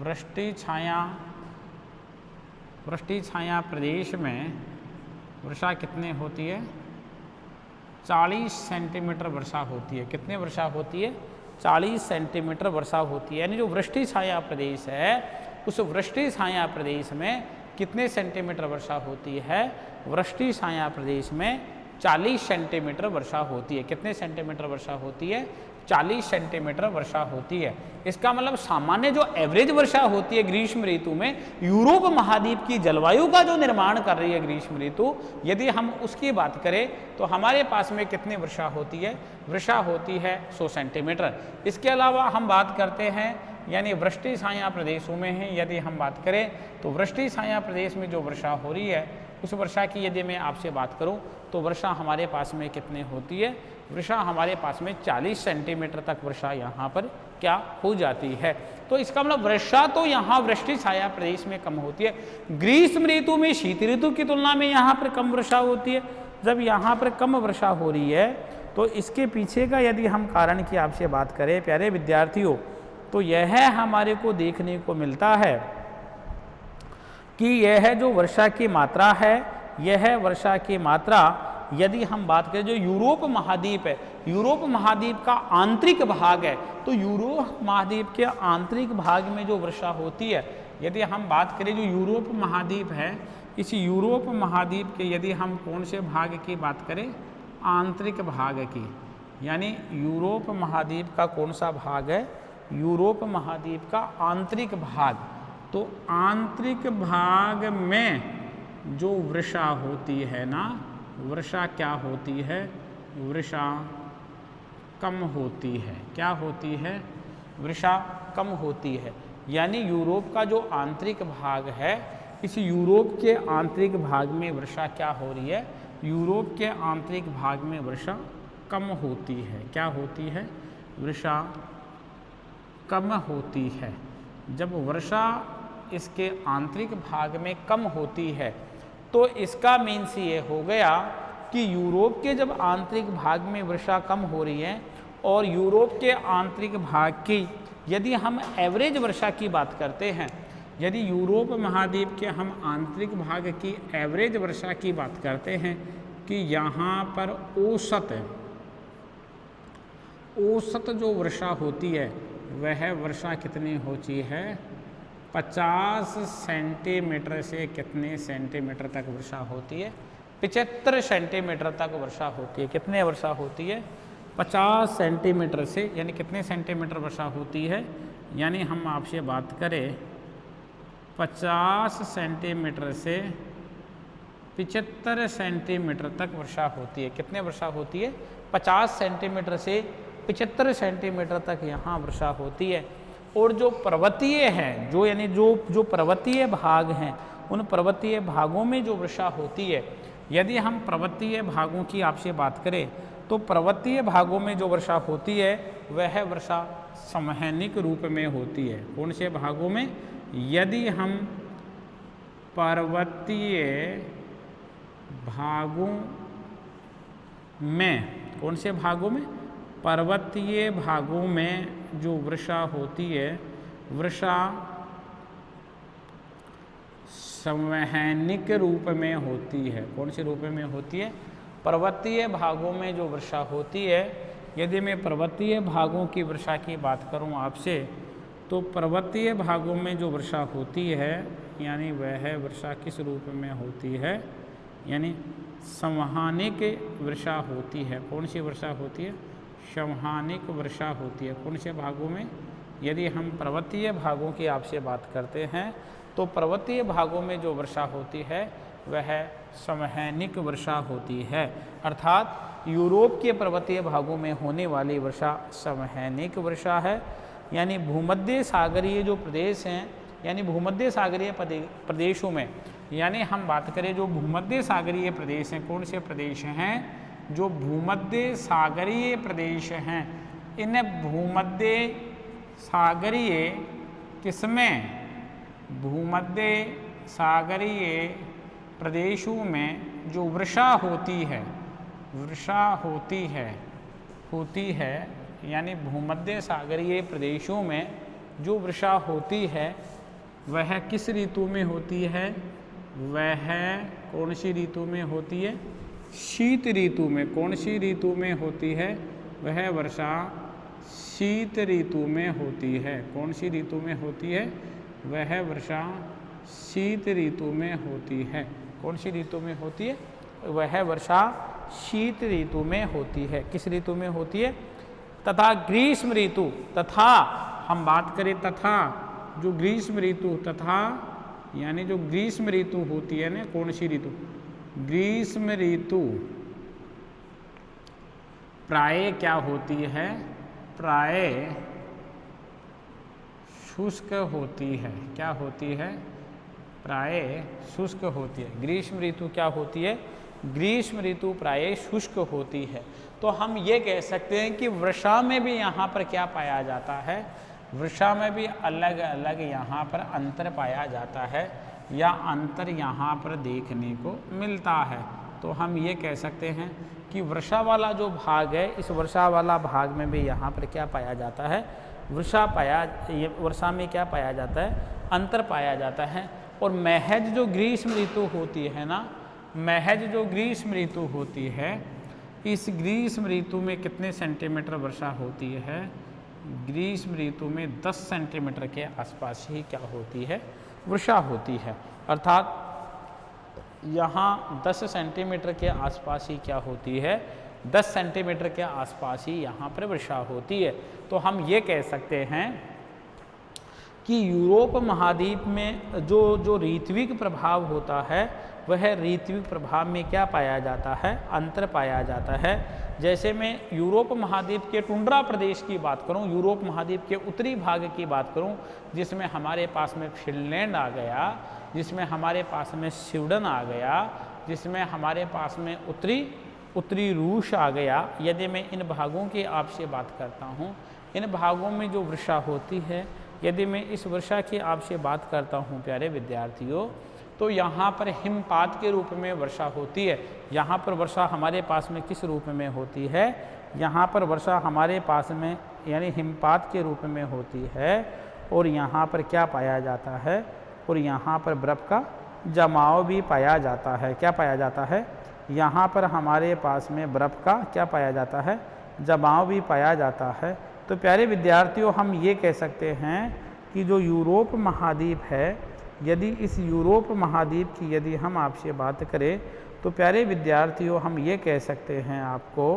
वृष्टि छाया प्रदेश में वर्षा कितने होती है? 40 सेंटीमीटर वर्षा होती है। कितने वर्षा होती है? 40 सेंटीमीटर वर्षा होती है। यानी जो वृष्टि छाया प्रदेश है उस वृष्टि छाया प्रदेश में कितने सेंटीमीटर वर्षा होती है? वृष्टि छाया प्रदेश में 40 सेंटीमीटर वर्षा होती है। कितने सेंटीमीटर वर्षा होती है? 40 सेंटीमीटर वर्षा होती है। इसका मतलब सामान्य जो एवरेज वर्षा होती है ग्रीष्म ऋतु में, यूरोप महाद्वीप की जलवायु का जो निर्माण कर रही है ग्रीष्म ऋतु, यदि हम उसकी बात करें तो हमारे पास में कितनी वर्षा होती है? वर्षा होती है 100 सेंटीमीटर। इसके अलावा हम बात करते हैं यानी वृष्टि छाया प्रदेशों में है, यदि हम बात करें तो वृष्टि छाया प्रदेश में जो वर्षा हो रही है उस वर्षा की यदि मैं आपसे बात करूं तो वर्षा हमारे पास में कितने होती है? वर्षा हमारे पास में 40 सेंटीमीटर तक वर्षा यहाँ पर क्या हो जाती है। तो इसका मतलब वर्षा तो यहाँ वृष्टि छाया प्रदेश में कम होती है। ग्रीष्म ऋतु में शीत ऋतु की तुलना में यहाँ पर कम वर्षा होती है। जब यहाँ पर कम वर्षा हो रही है तो इसके पीछे का यदि हम कारण की आपसे बात करें प्यारे विद्यार्थियों, तो यह हमारे को देखने को मिलता है कि यह जो वर्षा की मात्रा है, यह वर्षा की मात्रा यदि हम बात करें जो यूरोप महाद्वीप है, यूरोप महाद्वीप का आंतरिक भाग है, तो यूरोप महाद्वीप के आंतरिक भाग में जो वर्षा होती है, यदि हम बात करें जो यूरोप महाद्वीप है, इस यूरोप महाद्वीप के यदि हम कौन से भाग की बात करें? आंतरिक भाग की। यानी यूरोप महाद्वीप का कौन सा भाग है? यूरोप महाद्वीप का आंतरिक भाग। तो आंतरिक भाग में जो वर्षा होती है ना, वर्षा क्या होती है? वर्षा कम होती है। क्या होती है? वर्षा कम होती है। यानी यूरोप का जो आंतरिक भाग है, इस यूरोप के आंतरिक भाग में वर्षा क्या हो रही है? यूरोप के आंतरिक भाग में वर्षा कम होती है। क्या होती है? वर्षा कम होती है। जब वर्षा इसके आंतरिक भाग में कम होती है तो इसका मीन्स ये हो गया कि यूरोप के जब आंतरिक भाग में वर्षा कम हो रही है और यूरोप के आंतरिक भाग की यदि हम एवरेज वर्षा की बात करते हैं, यदि यूरोप महाद्वीप के हम आंतरिक भाग की एवरेज वर्षा की बात करते हैं कि यहाँ पर औसत जो वर्षा होती है वह वर्षा कितनी होती है? 50 सेंटीमीटर से कितने सेंटीमीटर तक वर्षा होती है? 75 सेंटीमीटर तक वर्षा होती है। कितने वर्षा होती है? 50 सेंटीमीटर से, यानी कितने सेंटीमीटर वर्षा होती है? यानी हम आपसे बात करें 50 सेंटीमीटर से 75 सेंटीमीटर तक वर्षा होती है। कितने वर्षा होती है? 50 सेंटीमीटर से 75 सेंटीमीटर तक यहाँ वर्षा होती है। और जो पर्वतीय है, जो यानी जो पर्वतीय भाग हैं, उन पर्वतीय भागों में जो वर्षा होती है, यदि हम पर्वतीय भागों की आपसे बात करें तो पर्वतीय भागों में जो वर्षा होती है वह वर्षा संवहनिक रूप में होती है। कौन से भागों में? यदि हम पर्वतीय भागों में, कौन से भागों में? पर्वतीय भागों में जो वर्षा होती है, वर्षा संवहनिक रूप में होती है। कौन से रूप में होती है? पर्वतीय भागों में जो वर्षा होती है, यदि मैं पर्वतीय भागों की वर्षा की बात करूं आपसे, तो पर्वतीय भागों में जो वर्षा होती है यानी वह वर्षा किस रूप में होती है? यानी संवहनिक वर्षा होती है। कौन सी वर्षा होती है? संवहनिक वर्षा होती है। कौन से भागों में? यदि हम पर्वतीय भागों की आपसे बात करते हैं तो पर्वतीय भागों में जो वर्षा होती है वह संवहनिक वर्षा होती है, अर्थात यूरोप के पर्वतीय भागों में होने वाली वर्षा संवहनिक वर्षा है। यानी भूमध्य सागरीय जो प्रदेश हैं, यानी भूमध्य सागरीय प्रदेशों में, यानी हम बात करें जो भूमध्य सागरीय प्रदेश हैं, कौन से प्रदेश हैं, जो भूमध्य सागरीय प्रदेश हैं, इन भूमध्य सागरीय किसमें, भूमध्य सागरीय प्रदेशों में जो वर्षा होती है, वर्षा होती है, यानी भूमध्य सागरीय प्रदेशों में जो वर्षा होती है वह किस ऋतु में होती है, वह कौन सी ऋतु में होती है, शीत ऋतु में। कौन सी ऋतु में होती है, वह वर्षा शीत ऋतु में होती है। कौन सी ऋतु में होती है, वह वर्षा शीत ऋतु में होती है। कौन सी ऋतु में होती है, वह वर्षा शीत ऋतु में होती है। किस ऋतु में होती है, तथा ग्रीष्म ऋतु, तथा हम बात करें तथा जो ग्रीष्म ऋतु, तथा यानी जो ग्रीष्म ऋतु होती है ना, कौन सी ऋतु, ग्रीष्म ऋतु प्राय क्या होती है, प्राय शुष्क होती है। क्या होती है, प्राय शुष्क होती है। ग्रीष्म ऋतु क्या होती है, ग्रीष्म ऋतु प्राय शुष्क होती है। तो हम ये कह सकते हैं कि वर्षा में भी यहाँ पर क्या पाया जाता है, वर्षा में भी अलग अलग यहाँ पर अंतर पाया जाता है, या अंतर यहाँ पर देखने को मिलता है। तो हम ये कह सकते हैं कि वर्षा वाला जो भाग है, इस वर्षा वाला भाग में भी यहाँ पर क्या पाया जाता है, वर्षा में क्या पाया जाता है, अंतर पाया जाता है। और महज जो ग्रीष्म ऋतु होती है ना, महज जो ग्रीष्म ऋतु होती है, इस ग्रीष्म ऋतु में कितने सेंटीमीटर वर्षा होती है, ग्रीष्म ऋतु में 10 सेंटीमीटर के आसपास ही क्या होती है, वर्षा होती है। अर्थात यहाँ 10 सेंटीमीटर के आसपास ही क्या होती है, 10 सेंटीमीटर के आसपास ही यहाँ पर वर्षा होती है। तो हम ये कह सकते हैं कि यूरोप महाद्वीप में जो ऋत्विक प्रभाव होता है, वह ऋत्विक प्रभाव में क्या पाया जाता है, अंतर पाया जाता है। जैसे मैं यूरोप महाद्वीप के टुंड्रा प्रदेश की बात करूं, यूरोप महाद्वीप के उत्तरी भाग की बात करूं, जिसमें हमारे पास में फिनलैंड आ गया, जिसमें हमारे पास में स्वीडन आ गया, जिसमें हमारे पास में उत्तरी रूस आ गया। यदि मैं इन भागों की आपसे बात करता हूँ, इन भागों में जो वर्षा होती है, यदि मैं इस वर्षा की आपसे बात करता हूँ प्यारे विद्यार्थियों, तो यहाँ पर हिमपात के रूप में वर्षा होती है। यहाँ पर वर्षा हमारे पास में किस रूप में होती है, यहाँ पर वर्षा हमारे पास में यानी हिमपात के रूप में होती है। और यहाँ पर क्या पाया जाता है, और यहाँ पर बर्फ़ का जमाव भी पाया जाता है। क्या पाया जाता है, यहाँ पर हमारे पास में बर्फ़ का क्या पाया जाता है, जमाव भी पाया जाता है। तो प्यारे विद्यार्थियों, हम ये कह सकते हैं कि जो यूरोप महाद्वीप है, यदि इस यूरोप महाद्वीप की यदि हम आपसे बात करें, तो प्यारे विद्यार्थियों हम ये कह सकते हैं आपको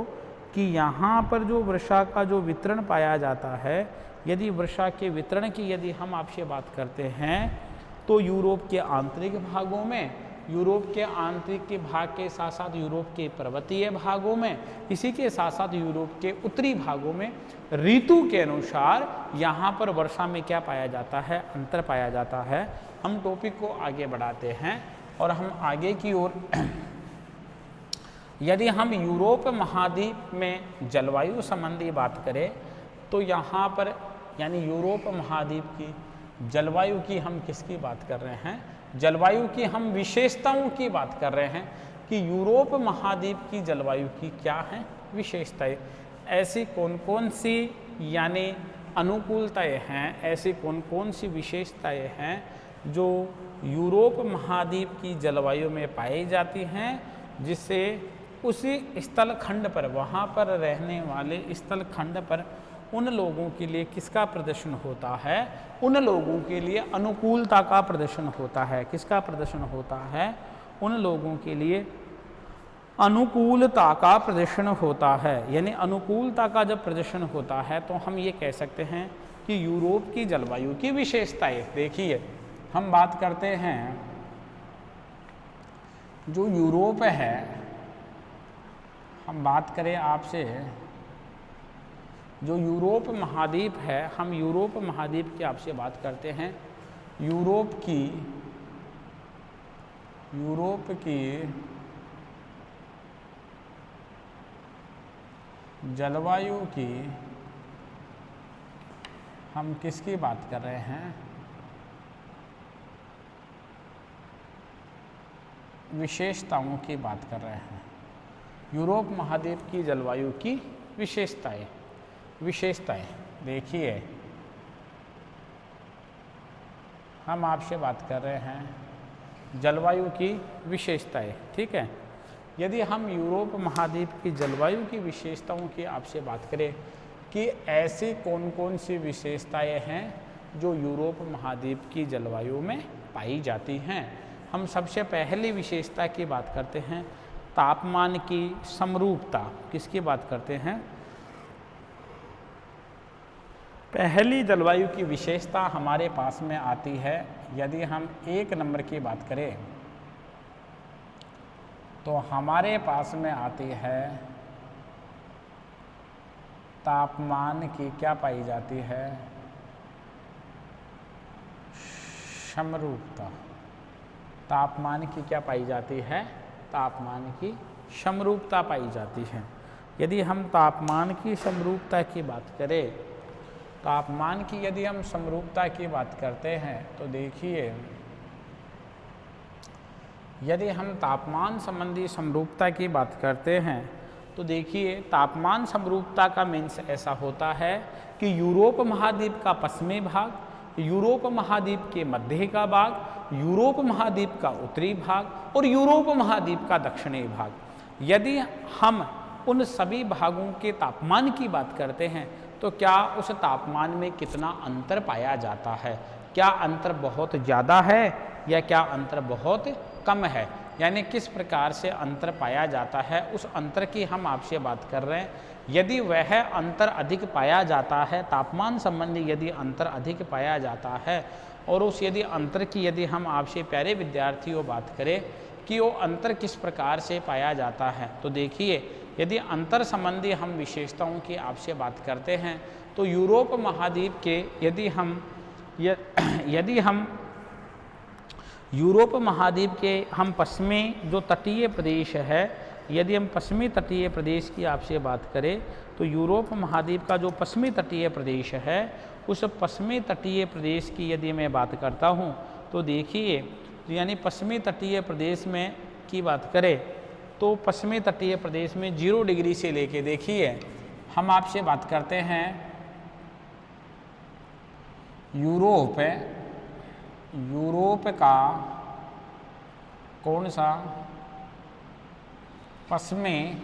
कि यहाँ पर जो वर्षा का जो वितरण पाया जाता है, यदि वर्षा के वितरण की यदि हम आपसे बात करते हैं, तो यूरोप के आंतरिक भागों में, यूरोप के आंतरिक के भाग के साथ साथ यूरोप के पर्वतीय भागों में, इसी के साथ साथ यूरोप के उत्तरी भागों में ऋतु के अनुसार यहाँ पर वर्षा में क्या पाया जाता है, अंतर पाया जाता है। हम टॉपिक को आगे बढ़ाते हैं और हम आगे की ओर यदि हम यूरोप महाद्वीप में जलवायु संबंधी बात करें, तो यहाँ पर यानी यूरोप महाद्वीप की जलवायु की हम किसकी बात कर रहे हैं, जलवायु की हम विशेषताओं की बात कर रहे हैं कि यूरोप महाद्वीप की जलवायु की क्या है विशेषताएं, ऐसी कौन कौन सी यानी अनुकूलताएं हैं, ऐसी कौन कौन सी विशेषताएं हैं जो यूरोप महाद्वीप की जलवायु में पाई जाती हैं, जिससे उसी स्थल खंड पर, वहाँ पर रहने वाले स्थल खंड पर उन लोगों के लिए किसका प्रदर्शन होता है, उन लोगों के लिए अनुकूलता का प्रदर्शन होता है। किसका प्रदर्शन होता है, उन लोगों के लिए अनुकूलता का प्रदर्शन होता है। यानी अनुकूलता का जब प्रदर्शन होता है तो हम ये कह सकते हैं कि यूरोप की जलवायु की विशेषताएं, देखिए हम बात करते हैं जो यूरोप है, हम बात करें आपसे जो यूरोप महाद्वीप है, हम यूरोप महाद्वीप की आपसे बात करते हैं। यूरोप की जलवायु की हम किसकी बात कर रहे हैं? विशेषताओं की बात कर रहे हैं। यूरोप महाद्वीप की जलवायु की विशेषताएं देखिए, हम आपसे बात कर रहे हैं जलवायु की विशेषताएं, ठीक है। यदि हम यूरोप महाद्वीप की जलवायु की विशेषताओं की आपसे बात करें कि ऐसी कौन कौन सी विशेषताएं हैं जो यूरोप महाद्वीप की जलवायु में पाई जाती हैं, हम सबसे पहली विशेषता की बात करते हैं तापमान की समरूपता। किसकी बात करते हैं? पहली जलवायु की विशेषता हमारे पास में आती है, यदि हम 1 नंबर की बात करें तो हमारे पास में आती है तापमान की क्या पाई जाती है? समरूपता। तापमान की क्या पाई जाती है? तापमान की समरूपता पाई जाती है। यदि हम तापमान की समरूपता की बात करें, तापमान की यदि हम समरूपता की बात करते हैं तो देखिए, यदि हम तापमान संबंधी समरूपता की बात करते हैं तो देखिए, तापमान समरूपता का मीन्स ऐसा होता है कि यूरोप महाद्वीप का पश्चिमी भाग, यूरोप महाद्वीप के मध्य का भाग, यूरोप महाद्वीप का उत्तरी भाग और यूरोप महाद्वीप का दक्षिणी भाग, यदि हम उन सभी भागों के तापमान की बात करते हैं तो क्या उस तापमान में कितना अंतर पाया जाता है? क्या अंतर बहुत ज़्यादा है या क्या अंतर बहुत कम है? यानी किस प्रकार से अंतर पाया जाता है, उस अंतर की हम आपसे बात कर रहे हैं। यदि वह अंतर अधिक पाया जाता है, तापमान संबंधी यदि अंतर अधिक पाया जाता है और उस यदि अंतर की यदि हम आपसे प्यारे विद्यार्थियों बात करें कि वो अंतर किस प्रकार से पाया जाता है, तो देखिए, यदि अंतर संबंधी हम विशेषताओं की आपसे बात करते हैं तो यूरोप महाद्वीप के यदि हम यूरोप महाद्वीप के हम पश्चिमी जो तटीय प्रदेश है, यदि हम पश्चिमी तटीय प्रदेश की आपसे बात करें तो यूरोप महाद्वीप का जो पश्चिमी तटीय प्रदेश है, उस पश्चिमी तटीय प्रदेश की यदि मैं बात करता हूँ तो देखिए, यानी पश्चिमी तटीय प्रदेश में की बात करें तो पश्चिमी तटीय प्रदेश में 0 डिग्री से लेके देखिए, हम आपसे बात करते हैं यूरोप का कौन सा पश्चिमी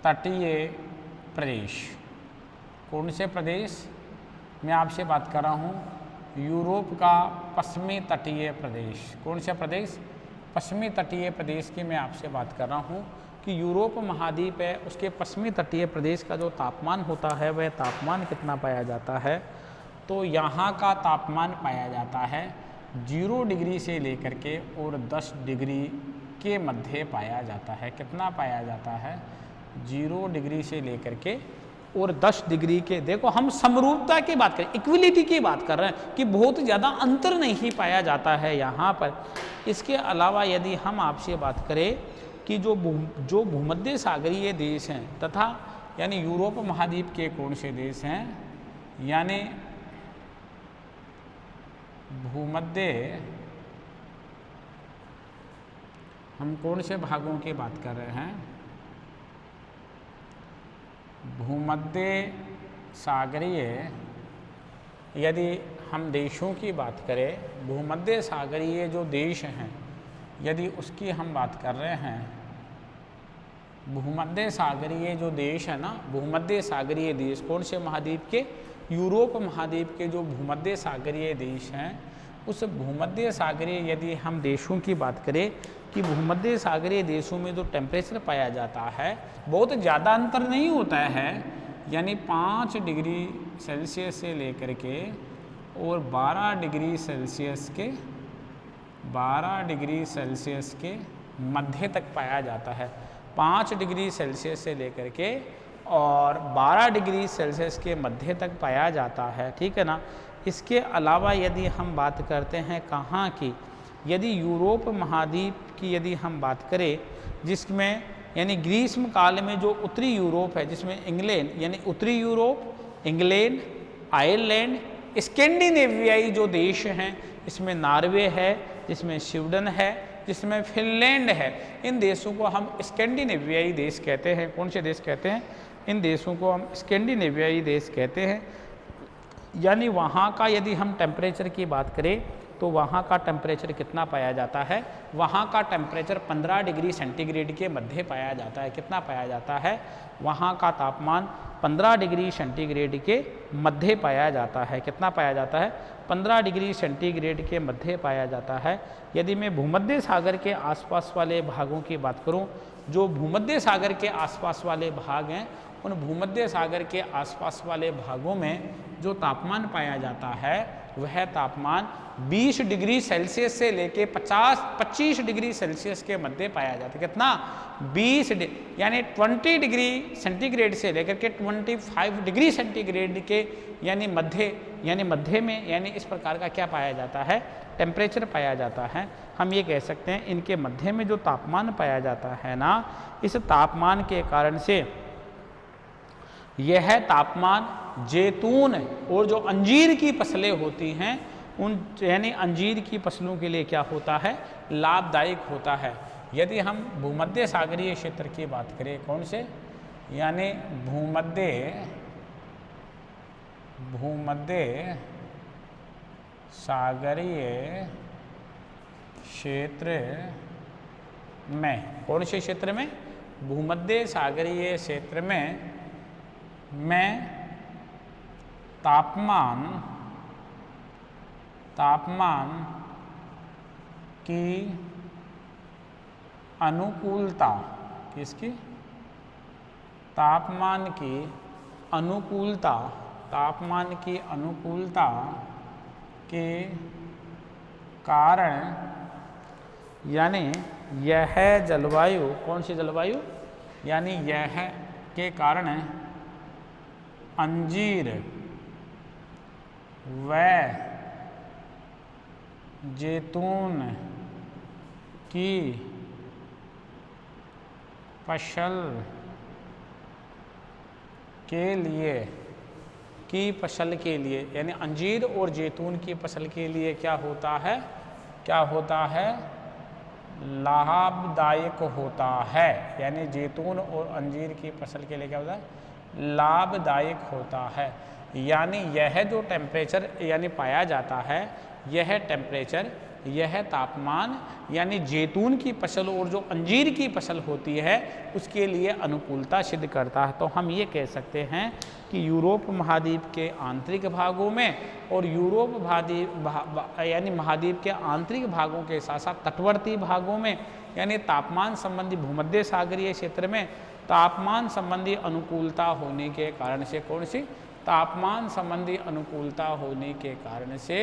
तटीय प्रदेश, कौन से प्रदेश मैं आपसे बात कर रहा हूँ? यूरोप का पश्चिमी तटीय प्रदेश। कौन सा प्रदेश? पश्चिमी तटीय प्रदेश की मैं आपसे बात कर रहा हूँ कि यूरोप महाद्वीप है, उसके पश्चिमी तटीय प्रदेश का जो तापमान होता है वह तापमान कितना पाया जाता है? तो यहाँ का तापमान पाया जाता है 0 डिग्री से लेकर के और 10 डिग्री के मध्य पाया जाता है। कितना पाया जाता है? 0 डिग्री से लेकर के और 10 डिग्री के। देखो, हम समरूपता की बात करें, इक्विलिटी की बात कर रहे हैं कि बहुत ज़्यादा अंतर नहीं पाया जाता है यहाँ पर। इसके अलावा यदि हम आपसे बात करें कि जो भूमध्य सागरीय देश हैं तथा यानी यूरोप महाद्वीप के कौन से देश हैं, यानी भूमध्य, हम कौन से भागों की बात कर रहे हैं? भूमध्य सागरीय, यदि हम देशों की बात करें, भूमध्य सागरीय जो देश हैं यदि उसकी हम बात कर रहे हैं, भूमध्य सागरीय जो देश है ना, भूमध्य सागरीय देश कौन से महाद्वीप के? यूरोप महाद्वीप के जो भूमध्य सागरीय देश हैं, उस भूमध्य सागरीय यदि हम देशों की बात करें कि भूमध्य सागरीय देशों में जो टेम्परेचर पाया जाता है बहुत ज़्यादा अंतर नहीं होता है, यानी 5 डिग्री सेल्सियस से लेकर के और 12 डिग्री सेल्सियस के मध्य तक पाया जाता है। 5 डिग्री सेल्सियस से लेकर के और 12 डिग्री सेल्सियस के मध्य तक पाया जाता है, ठीक है ना। इसके अलावा यदि हम बात करते हैं कहाँ की, यदि यूरोप महाद्वीप की यदि हम बात करें, जिसमें यानी ग्रीष्म काल में जो उत्तरी यूरोप है, जिसमें इंग्लैंड यानी उत्तरी यूरोप, इंग्लैंड, आयरलैंड, स्कैंडिनेवियाई जो देश हैं, इसमें नॉर्वे है, जिसमें स्वीडन है, जिसमें फिनलैंड है, इन देशों को हम स्कैंडिनेवियाई देश कहते हैं। कौन से देश कहते हैं? इन देशों को हम स्कैंडिनेवियाई देश कहते हैं। यानी वहाँ का यदि हम टेम्परेचर की बात करें तो वहाँ का टेम्परेचर कितना पाया जाता है? वहाँ का टेम्परेचर 15 डिग्री सेंटीग्रेड के मध्य पाया जाता है। कितना पाया जाता है? वहाँ का तापमान 15 डिग्री सेंटीग्रेड के मध्य पाया जाता है। कितना पाया जाता है? 15 डिग्री सेंटीग्रेड के मध्य पाया जाता है। यदि मैं भूमध्य सागर के आसपास वाले भागों की बात करूं, जो भूमध्य सागर के आसपास वाले भाग हैं, उन भूमध्य सागर के आसपास वाले भागों में जो तापमान पाया जाता है वह तापमान 20 डिग्री सेल्सियस से लेके 25 डिग्री सेल्सियस के मध्य पाया जाता है। कितना? 20 यानी 20 डिग्री सेंटीग्रेड से लेकर के 25 डिग्री सेंटीग्रेड के यानी मध्य में यानी इस प्रकार का क्या पाया जाता है? टेम्परेचर पाया जाता है। हम ये कह सकते हैं इनके मध्य में जो तापमान पाया जाता है ना, इस तापमान के कारण से यह तापमान जैतून और जो अंजीर की फसलें होती हैं उन यानी अंजीर की फसलों के लिए क्या होता है? लाभदायक होता है। यदि हम भूमध्य सागरीय क्षेत्र की बात करें, कौन से? यानी भूमध्य सागरीय क्षेत्र में, कौन से क्षेत्र में? भूमध्य सागरीय क्षेत्र में तापमान की अनुकूलता, किसकी? तापमान की अनुकूलता के कारण यानी यह जलवायु, कौन सी जलवायु? यानी यह के कारण अंजीर व जैतून की फसल के लिए यानी अंजीर और जैतून की फसल के लिए क्या होता है? लाभदायक होता है। यानी जैतून और अंजीर की फसल के लिए क्या होता है? लाभदायक होता है। यानी यह जो टेम्परेचर यानी पाया जाता है, यह टेम्परेचर, यह तापमान यानी जैतून की फसल और जो अंजीर की फसल होती है उसके लिए अनुकूलता सिद्ध करता है। तो हम ये कह सकते हैं कि यूरोप महाद्वीप के आंतरिक भागों में और यूरोप यानी महाद्वीप के आंतरिक भागों के साथ साथ तटवर्ती भागों में यानी तापमान संबंधी भूमध्य सागरीय क्षेत्र में तापमान संबंधी अनुकूलता होने के कारण से, कौन सी? तापमान संबंधी अनुकूलता होने के कारण से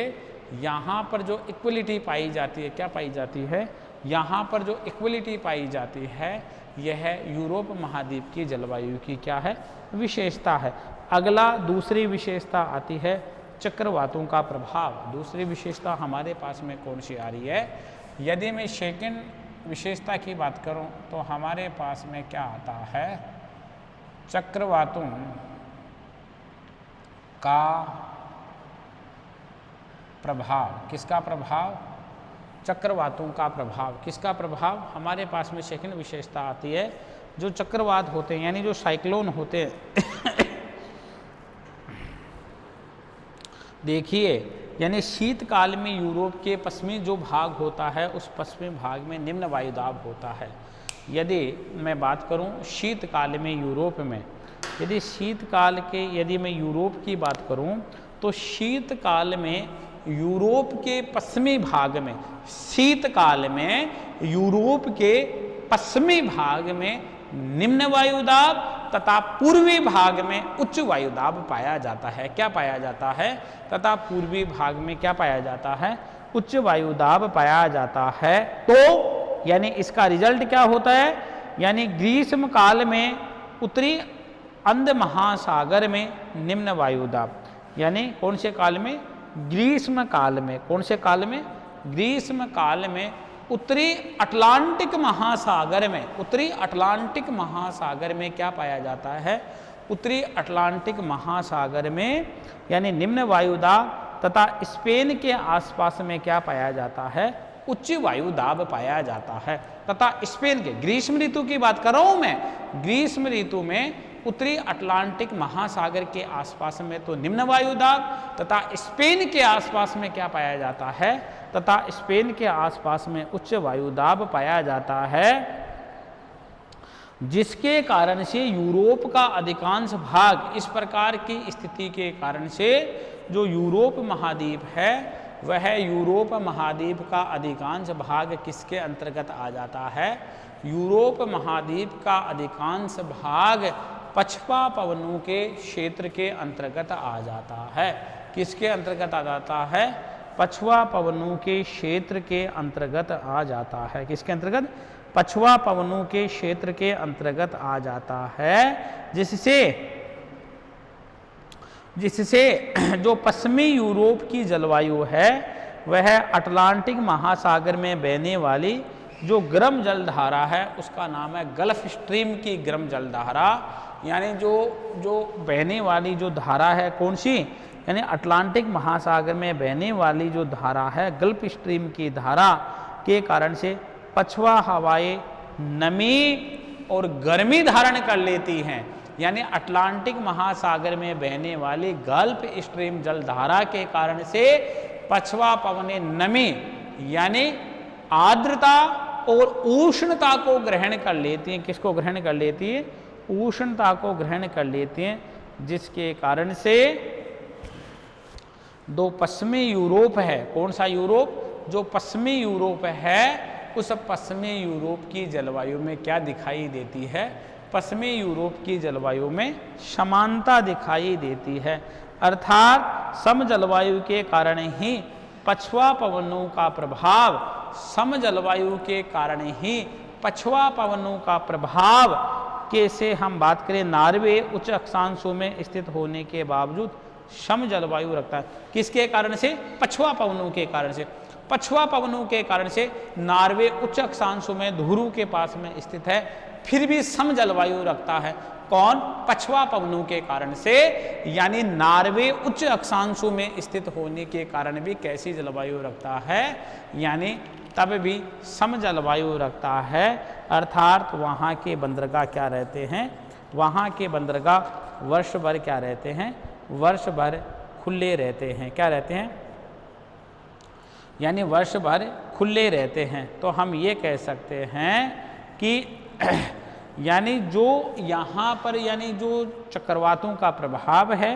यहाँ पर जो इक्वलिटी पाई जाती है, क्या पाई जाती है? यहाँ पर जो इक्वलिटी पाई जाती है यह यूरोप महाद्वीप की जलवायु की क्या है? विशेषता है। अगला दूसरी विशेषता आती है चक्रवातों का प्रभाव। दूसरी विशेषता हमारे पास में कौन सी आ रही है? यदि मैं सेकंड विशेषता की बात करूं तो हमारे पास में क्या आता है? चक्रवातों का प्रभाव। किसका प्रभाव? चक्रवातों का प्रभाव। किसका प्रभाव? हमारे पास में सेकंड विशेषता आती है जो चक्रवात होते हैं यानी जो साइक्लोन होते हैं देखिए, यानी शीतकाल में यूरोप के पश्चिमी जो भाग होता है उस पश्चिमी भाग में निम्न वायुदाब होता है। यदि मैं बात करूं शीतकाल में यूरोप में, यदि मैं यूरोप की बात करूं तो शीतकाल में यूरोप के पश्चिमी भाग में, शीतकाल में यूरोप के पश्चिमी भाग में निम्न वायुदाब तथा पूर्वी भाग में उच्च वायुदाब पाया जाता है। क्या पाया जाता है? तथा पूर्वी भाग में क्या पाया जाता है? उच्च वायुदाब पाया जाता है। तो यानी इसका रिजल्ट क्या होता है? यानी ग्रीष्म काल में उत्तरी अंध महासागर में निम्न वायुदाब, यानी कौन से काल में? ग्रीष्म काल में। कौन से काल में? ग्रीष्म काल में उत्तरी अटलांटिक महासागर में, उत्तरी अटलांटिक महासागर में क्या पाया जाता है? उत्तरी अटलांटिक महासागर में यानी निम्न वायुदाब तथा स्पेन के आसपास में क्या पाया जाता है? उच्च वायुदाब पाया जाता है। तथा स्पेन के, ग्रीष्म ऋतु की बात कर रहा हूं मैं, ग्रीष्म ऋतु में उत्तरी अटलांटिक महासागर के आसपास में तो निम्न वायुदाब तथा स्पेन के आसपास में क्या पाया जाता है? तथा स्पेन के आसपास में उच्च वायुदाब पाया जाता है, जिसके कारण से यूरोप का अधिकांश भाग, इस प्रकार की स्थिति के कारण से जो यूरोप महाद्वीप है वह यूरोप महाद्वीप का अधिकांश भाग किसके अंतर्गत आ जाता है? यूरोप महाद्वीप का अधिकांश भाग पछवा पवनों के क्षेत्र के अंतर्गत आ जाता है। किसके अंतर्गत आ जाता है? पछवा पवनों के क्षेत्र के अंतर्गत आ जाता है। किसके अंतर्गत? पछवा पवनों के क्षेत्र के अंतर्गत आ जाता है, जिससे जो पश्चिमी यूरोप की जलवायु है वह अटलांटिक महासागर में बहने वाली जो गर्म जलधारा है उसका नाम है गल्फ स्ट्रीम की गर्म जलधारा। यानी जो बहने वाली जो धारा है कौन सी? यानी अटलांटिक महासागर में बहने वाली जो धारा है गल्फ स्ट्रीम की धारा के कारण से पछवा हवाएं नमी और गर्मी धारण कर लेती हैं। यानी अटलांटिक महासागर में बहने वाली गल्फ स्ट्रीम जलधारा के कारण से पछवा पवनें नमी यानी आर्द्रता और उष्णता को ग्रहण कर लेती हैं। किसको ग्रहण कर लेती है? उष्णता को ग्रहण कर लेती हैं, जिसके कारण से दो पश्चिमी यूरोप है, कौन सा यूरोप? जो पश्चिमी यूरोप है उस पश्चिमी यूरोप की जलवायु में क्या दिखाई देती है? पश्चिमी यूरोप की जलवायु में समानता दिखाई देती है। अर्थात सम जलवायु के कारण ही पछवा पवनों का प्रभाव, सम जलवायु के कारण ही पछवा पवनों का प्रभाव के से हम बात करें नॉर्वे उच्च अक्षांशों में स्थित होने के बावजूद सम जलवायु रखता है। किसके कारण से? पछवा पवनों के कारण से। पछवा पवनों के कारण से नॉर्वे उच्च अक्षांशों में ध्रुव के पास में स्थित है, फिर भी सम जलवायु रखता है। कौन? पछवा पवनों के कारण से। यानी नॉर्वे उच्च अक्षांशों में स्थित होने के कारण भी कैसी जलवायु रखता है? यानी तब भी सम जलवायु रखता है। अर्थात वहाँ के बंदरगाह क्या रहते हैं? वहाँ के बंदरगाह वर्ष भर क्या रहते हैं? वर्ष भर खुले रहते हैं। क्या रहते हैं? यानी वर्ष भर खुले रहते हैं। तो हम ये कह सकते हैं कि यानी जो यहाँ पर यानी जो चक्रवातों का प्रभाव है,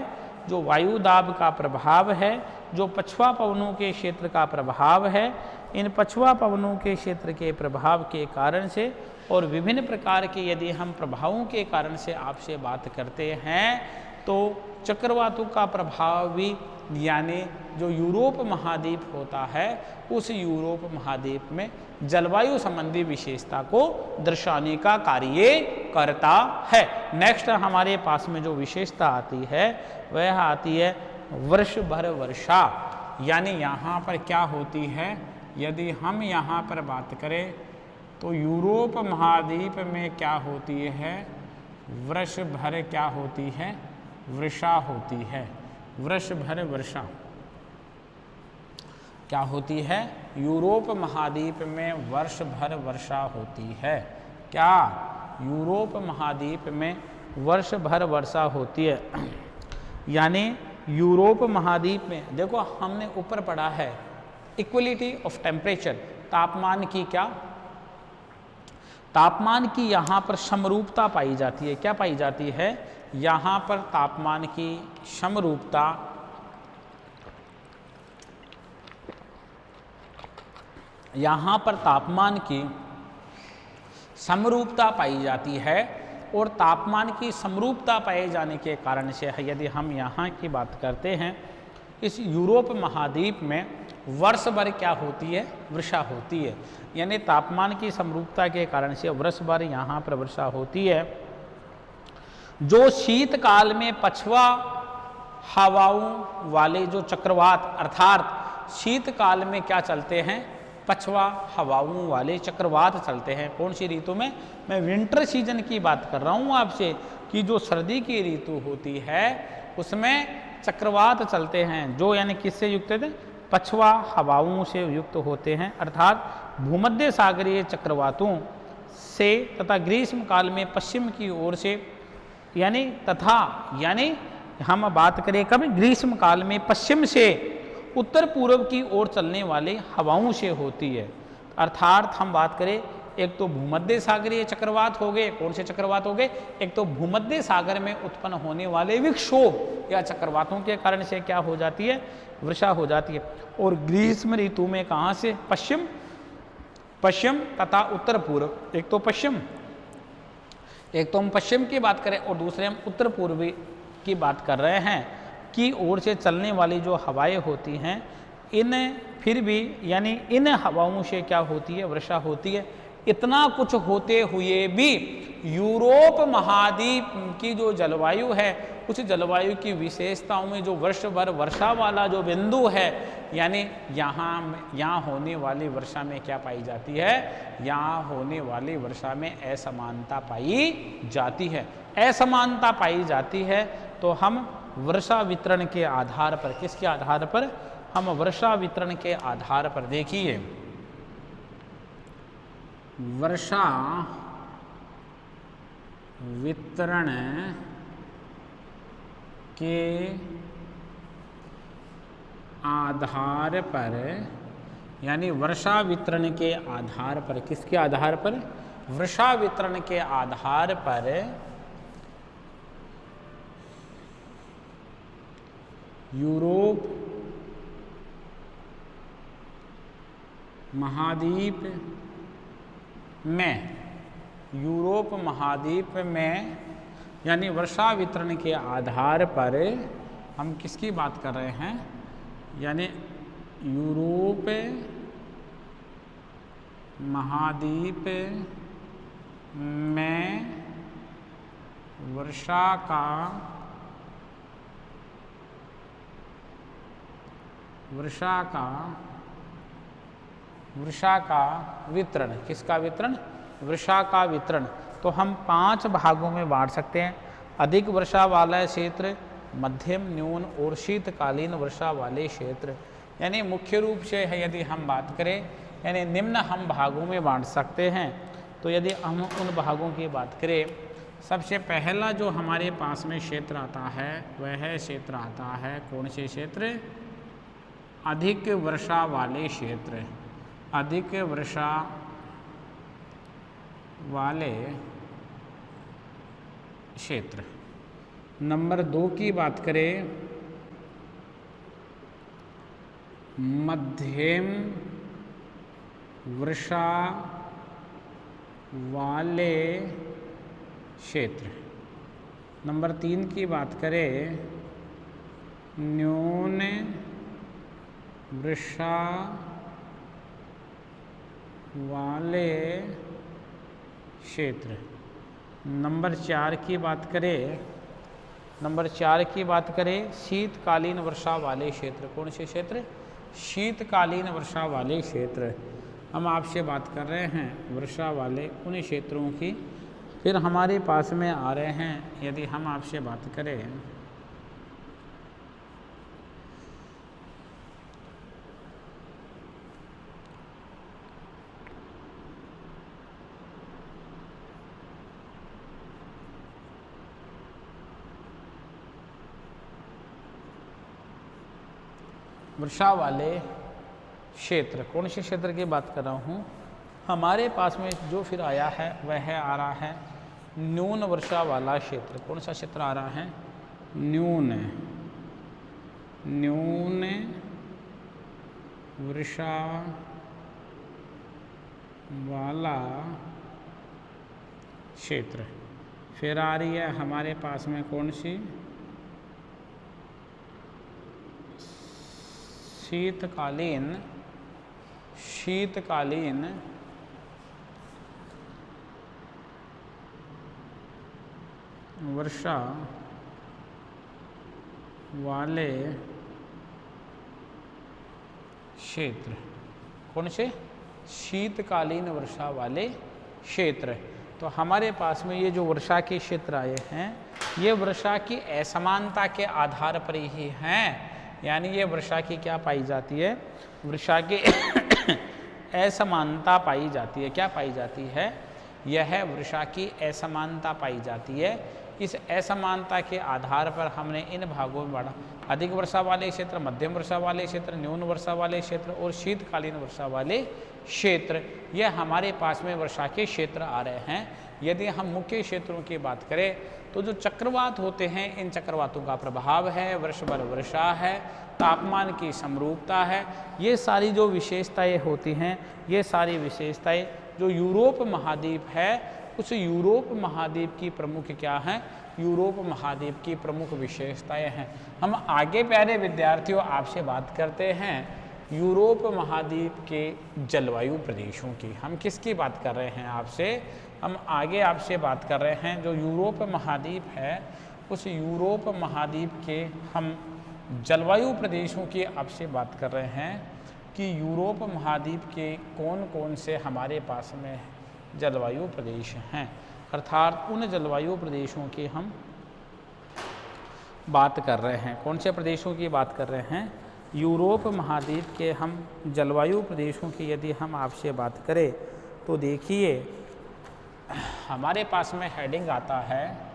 जो वायुदाब का प्रभाव है, जो पछवा पवनों के क्षेत्र का प्रभाव है, इन पछवा पवनों के क्षेत्र के प्रभाव के कारण से और विभिन्न प्रकार के यदि हम प्रभावों के कारण से आपसे बात करते हैं तो चक्रवातों का प्रभाव भी यानी जो यूरोप महाद्वीप होता है उस यूरोप महाद्वीप में जलवायु संबंधी विशेषता को दर्शाने का कार्य करता है। नेक्स्ट हमारे पास में जो विशेषता आती है वह आती है वर्ष भर वर्षा। यानी यहाँ पर क्या होती है? यदि हम यहाँ पर बात करें तो यूरोप महाद्वीप में क्या होती है? वर्ष भर क्या होती है? वर्षा होती है। वर्ष भर वर्षा क्या होती है? यूरोप महाद्वीप में वर्ष भर वर्षा होती है। क्या? यूरोप महाद्वीप में वर्ष भर वर्षा होती है। यानी यूरोप महाद्वीप में देखो हमने ऊपर पढ़ा है इक्वलिटी ऑफ टेम्परेचर, तापमान की क्या? तापमान की यहाँ पर समरूपता पाई जाती है। क्या पाई जाती है? यहाँ पर तापमान की समरूपता यहाँ पर तापमान की समरूपता पाई जाती है। और तापमान की समरूपता पाए जाने के कारण से है। यदि हम यहाँ की बात करते हैं, इस यूरोप महाद्वीप में वर्ष भर क्या होती है, वर्षा होती है, यानी तापमान की समरूपता के कारण से वर्ष भर यहाँ पर वर्षा होती है। जो शीतकाल में पछुआ हवाओं वाले जो चक्रवात, अर्थात शीतकाल में क्या चलते हैं, पछुआ हवाओं वाले चक्रवात चलते हैं। कौन सी ऋतु में, मैं विंटर सीजन की बात कर रहा हूँ आपसे, कि जो सर्दी की ऋतु होती है उसमें चक्रवात चलते हैं, जो यानी किससे युक्त थे, पछुआ हवाओं से युक्त होते हैं, अर्थात भूमध्य सागरीय चक्रवातों से, तथा ग्रीष्म काल में पश्चिम की ओर से, यानी हम बात करें कब, ग्रीष्म काल में पश्चिम से उत्तर पूर्व की ओर चलने वाले हवाओं से होती है। अर्थात हम बात करें, एक तो भूमध्य सागरीय चक्रवात हो गए, कौन से चक्रवात हो गए, एक तो भूमध्य सागर में उत्पन्न होने वाले विक्षोभ या चक्रवातों के कारण से क्या हो जाती है, वर्षा हो जाती है। और ग्रीष्म ऋतु में कहाँ से, पश्चिम तथा उत्तर पूर्व, एक तो हम पश्चिम की बात करें और दूसरे हम उत्तर पूर्वी की बात कर रहे हैं, की ओर से चलने वाली जो हवाएं होती हैं, फिर भी यानी इन हवाओं से क्या होती है, वर्षा होती है। इतना कुछ होते हुए भी यूरोप महाद्वीप की जो जलवायु है, उस जलवायु की विशेषताओं में जो वर्ष भर वर्षा वाला जो बिंदु है, यानी यहाँ होने वाली वर्षा में क्या पाई जाती है, यहाँ होने वाली वर्षा में असमानता पाई जाती है। असमानता पाई जाती है तो हम वर्षा वितरण के आधार पर, किसके आधार पर, हम वर्षा वितरण के आधार पर, देखिए वर्षा वितरण के आधार पर, यानी वर्षा वितरण के आधार पर, किसके आधार पर, वर्षा वितरण के आधार पर यूरोप महाद्वीप में, यानी वर्षा वितरण के आधार पर हम किसकी बात कर रहे हैं, यानी यूरोप महाद्वीप में वर्षा का वितरण, किसका वितरण, वर्षा का वितरण, तो हम 5 भागों में बांट सकते हैं। अधिक वर्षा वाला क्षेत्र, मध्यम, न्यून और शीतकालीन वर्षा वाले क्षेत्र। यानी मुख्य रूप से है, यदि हम बात करें, यानी निम्न हम भागों में बांट सकते हैं। तो यदि हम उन भागों की बात करें, सबसे पहला जो हमारे पास में क्षेत्र आता है, वह क्षेत्र आता है, कौन से क्षेत्र, अधिक वर्षा वाले क्षेत्र, अधिक वर्षा वाले क्षेत्र। नंबर 2 की बात करें, मध्यम वर्षा वाले क्षेत्र। नंबर 3 की बात करें, न्यून वर्षा वाले क्षेत्र। नंबर 4 की बात करें, शीतकालीन वर्षा वाले क्षेत्र। कौन से क्षेत्र, शीतकालीन वर्षा वाले क्षेत्र। हम आपसे बात कर रहे हैं वर्षा वाले उन क्षेत्रों की। फिर हमारे पास में आ रहे हैं, यदि हम आपसे बात करें, वर्षा वाले क्षेत्र, कौन से क्षेत्र की बात कर रहा हूँ, हमारे पास में जो फिर आया है वह आ रहा है न्यून वर्षा वाला क्षेत्र। कौन सा क्षेत्र आ रहा है, न्यून वर्षा वाला क्षेत्र। फिर आ रही है हमारे पास में कौन सी, शीतकालीन वर्षा वाले क्षेत्र। कौन से? शीतकालीन वर्षा वाले क्षेत्र। तो हमारे पास में ये जो वर्षा के क्षेत्र आए हैं, ये वर्षा की असमानता के आधार पर ही हैं। यानी ये वर्षा की क्या पाई जाती है? वर्षा की असमानता पाई जाती है। क्या पाई जाती है? यह वर्षा की असमानता पाई जाती है। इस असमानता के आधार पर हमने इन भागों में बांटा, अधिक वर्षा वाले क्षेत्र, मध्यम वर्षा वाले क्षेत्र, न्यून वर्षा वाले क्षेत्र और शीतकालीन वर्षा वाले क्षेत्र। यह हमारे पास में वर्षा के क्षेत्र आ रहे हैं। यदि हम मुख्य क्षेत्रों की बात करें तो जो चक्रवात होते हैं, इन चक्रवातों का प्रभाव है, वर्ष भर वर्षा है, तापमान की समरूपता है, ये सारी जो विशेषताएं होती हैं, ये सारी विशेषताएं जो यूरोप महाद्वीप है, उस यूरोप महाद्वीप की प्रमुख क्या हैं? यूरोप महाद्वीप की प्रमुख विशेषताएं हैं। हम आगे प्यारे विद्यार्थियों आपसे बात करते हैं यूरोप महाद्वीप के जलवायु प्रदेशों की। हम किसकी बात कर रहे हैं आपसे? हम आगे आपसे बात कर रहे हैं जो यूरोप महाद्वीप है, उस यूरोप महाद्वीप के हम जलवायु प्रदेशों की आपसे बात कर रहे हैं कि यूरोप महाद्वीप के कौन कौन से हमारे पास में जलवायु प्रदेश हैं। अर्थात उन जलवायु प्रदेशों की हम बात कर रहे हैं। कौन से प्रदेशों की बात कर रहे हैं? यूरोप महाद्वीप के हम जलवायु प्रदेशों की यदि हम आपसे बात करें तो देखिए हमारे पास में हेडिंग आता है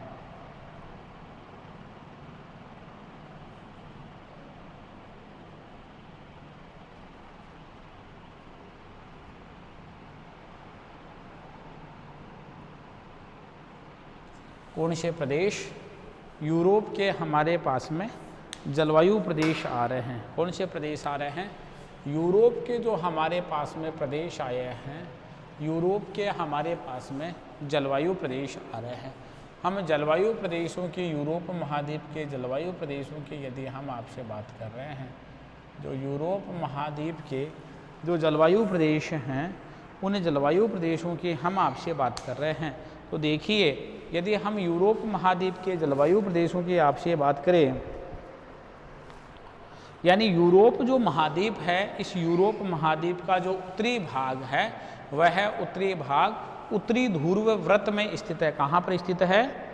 कौन से प्रदेश? यूरोप के हमारे पास में जलवायु प्रदेश आ रहे हैं। कौन से प्रदेश आ रहे हैं? यूरोप के जो हमारे पास में प्रदेश आए हैं, यूरोप के हमारे पास में जलवायु प्रदेश आ रहे हैं। हम जलवायु प्रदेशों की, यूरोप महाद्वीप के जलवायु प्रदेशों की यदि हम आपसे बात कर रहे हैं, जो यूरोप महाद्वीप के जो जलवायु प्रदेश हैं, उन जलवायु प्रदेशों की हम आपसे बात कर रहे हैं। तो देखिए यदि हम यूरोप महाद्वीप के जलवायु प्रदेशों की आपसे बात करें, यानी यूरोप जो महाद्वीप है, इस यूरोप महाद्वीप का जो उत्तरी भाग है, वह उत्तरी भाग उत्तरी ध्रुव व्रत में स्थित है। कहाँ पर स्थित है?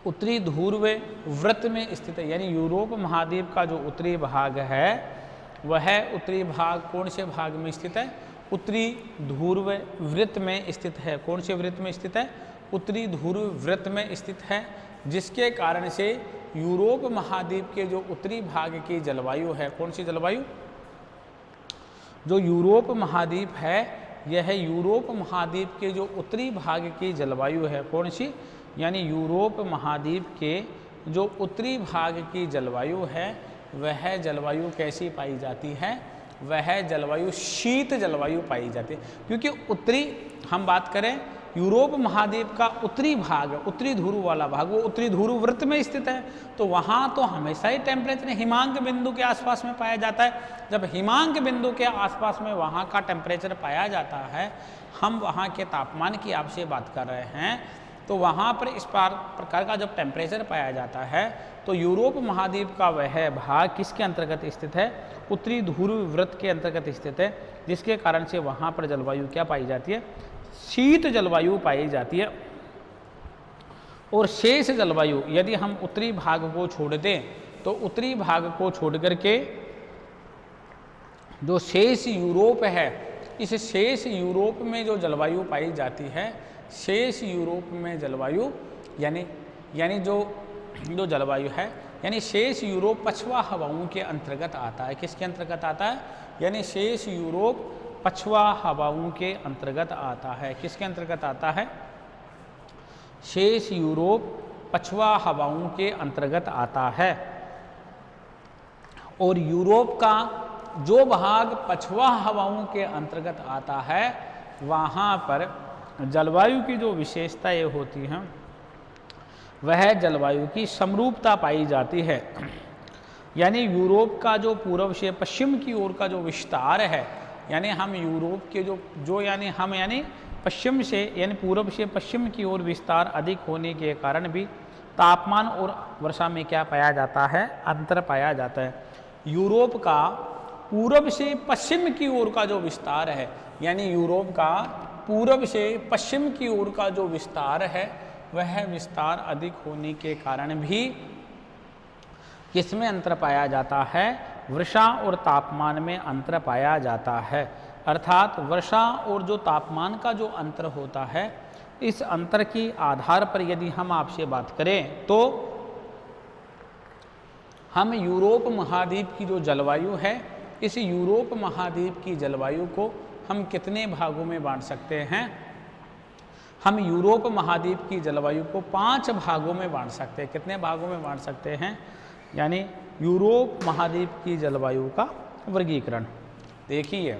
उत्तरी ध्रुव व्रत में स्थित है। यानी यूरोप महाद्वीप का जो उत्तरी भाग है, वह उत्तरी भाग कौन से भाग में स्थित है? उत्तरी ध्रुव वृत्त में स्थित है। कौन से वृत्त में स्थित है? उत्तरी ध्रुव वृत्त में स्थित है, जिसके कारण से यूरोप महाद्वीप के जो उत्तरी भाग की जलवायु है, कौन सी जलवायु? जो यूरोप महाद्वीप है, यह यूरोप महाद्वीप के जो उत्तरी भाग की जलवायु है, कौन सी? यानी यूरोप महाद्वीप के जो उत्तरी भाग की जलवायु है, वह जलवायु कैसी पाई जाती है? वह जलवायु शीत जलवायु पाई जाती है। क्योंकि उत्तरी हम बात करें यूरोप महाद्वीप का उत्तरी भाग, उत्तरी ध्रुव वाला भाग, वो उत्तरी ध्रुव वृत्त में स्थित है, तो वहाँ तो हमेशा ही टेम्परेचर हिमांक बिंदु के आसपास में पाया जाता है। जब हिमांक बिंदु के आसपास में वहाँ का टेम्परेचर पाया जाता है, हम वहाँ के तापमान की आपसे बात कर रहे हैं, तो वहाँ पर इस प्रकार का जब टेम्परेचर पाया जाता है, तो यूरोप महाद्वीप का वह भाग किसके अंतर्गत स्थित है? उत्तरी ध्रुव वृत्त के अंतर्गत स्थित है, जिसके कारण से वहाँ पर जलवायु क्या पाई जाती है? शीत जलवायु पाई जाती है। और शेष जलवायु यदि हम उत्तरी भाग को छोड़ दें, तो उत्तरी भाग को छोड़ करके जो शेष यूरोप है, इस शेष यूरोप में जो जलवायु पाई जाती है, शेष यूरोप में जलवायु यानी जो जलवायु है, यानी शेष यूरोप पछुआ हवाओं के अंतर्गत आता है। किसके अंतर्गत आता है? यानी शेष यूरोप पछुआ हवाओं के अंतर्गत आता है। किसके अंतर्गत आता है? शेष यूरोप पछुआ हवाओं के अंतर्गत आता है। और यूरोप का जो भाग पछुआ हवाओं के अंतर्गत आता है, वहाँ पर जलवायु की जो विशेषताएं होती हैं वह जलवायु की समरूपता पाई जाती है। यानी यूरोप का जो पूर्व से पश्चिम की ओर का जो विस्तार है, यानी हम यूरोप के यानी पश्चिम से यानी पूर्व से पश्चिम की ओर विस्तार अधिक होने के कारण भी तापमान और वर्षा में क्या पाया जाता है, अंतर पाया जाता है। यूरोप का पूर्व से पश्चिम की ओर का जो विस्तार है, यानी यूरोप का पूर्व से पश्चिम की ओर का जो विस्तार है वह विस्तार अधिक होने के कारण भी किसमें अंतर पाया जाता है, वर्षा और तापमान में अंतर पाया जाता है। अर्थात वर्षा और जो तापमान का जो अंतर होता है, इस अंतर के आधार पर यदि हम आपसे बात करें तो हम यूरोप महाद्वीप की जो जलवायु है, इस यूरोप महाद्वीप की जलवायु को हम कितने भागों में बांट सकते हैं? हम यूरोप महाद्वीप की जलवायु को 5 भागों में बांट सकते हैं। कितने भागों में बांट सकते हैं? यानी यूरोप महाद्वीप की जलवायु का वर्गीकरण देखिए।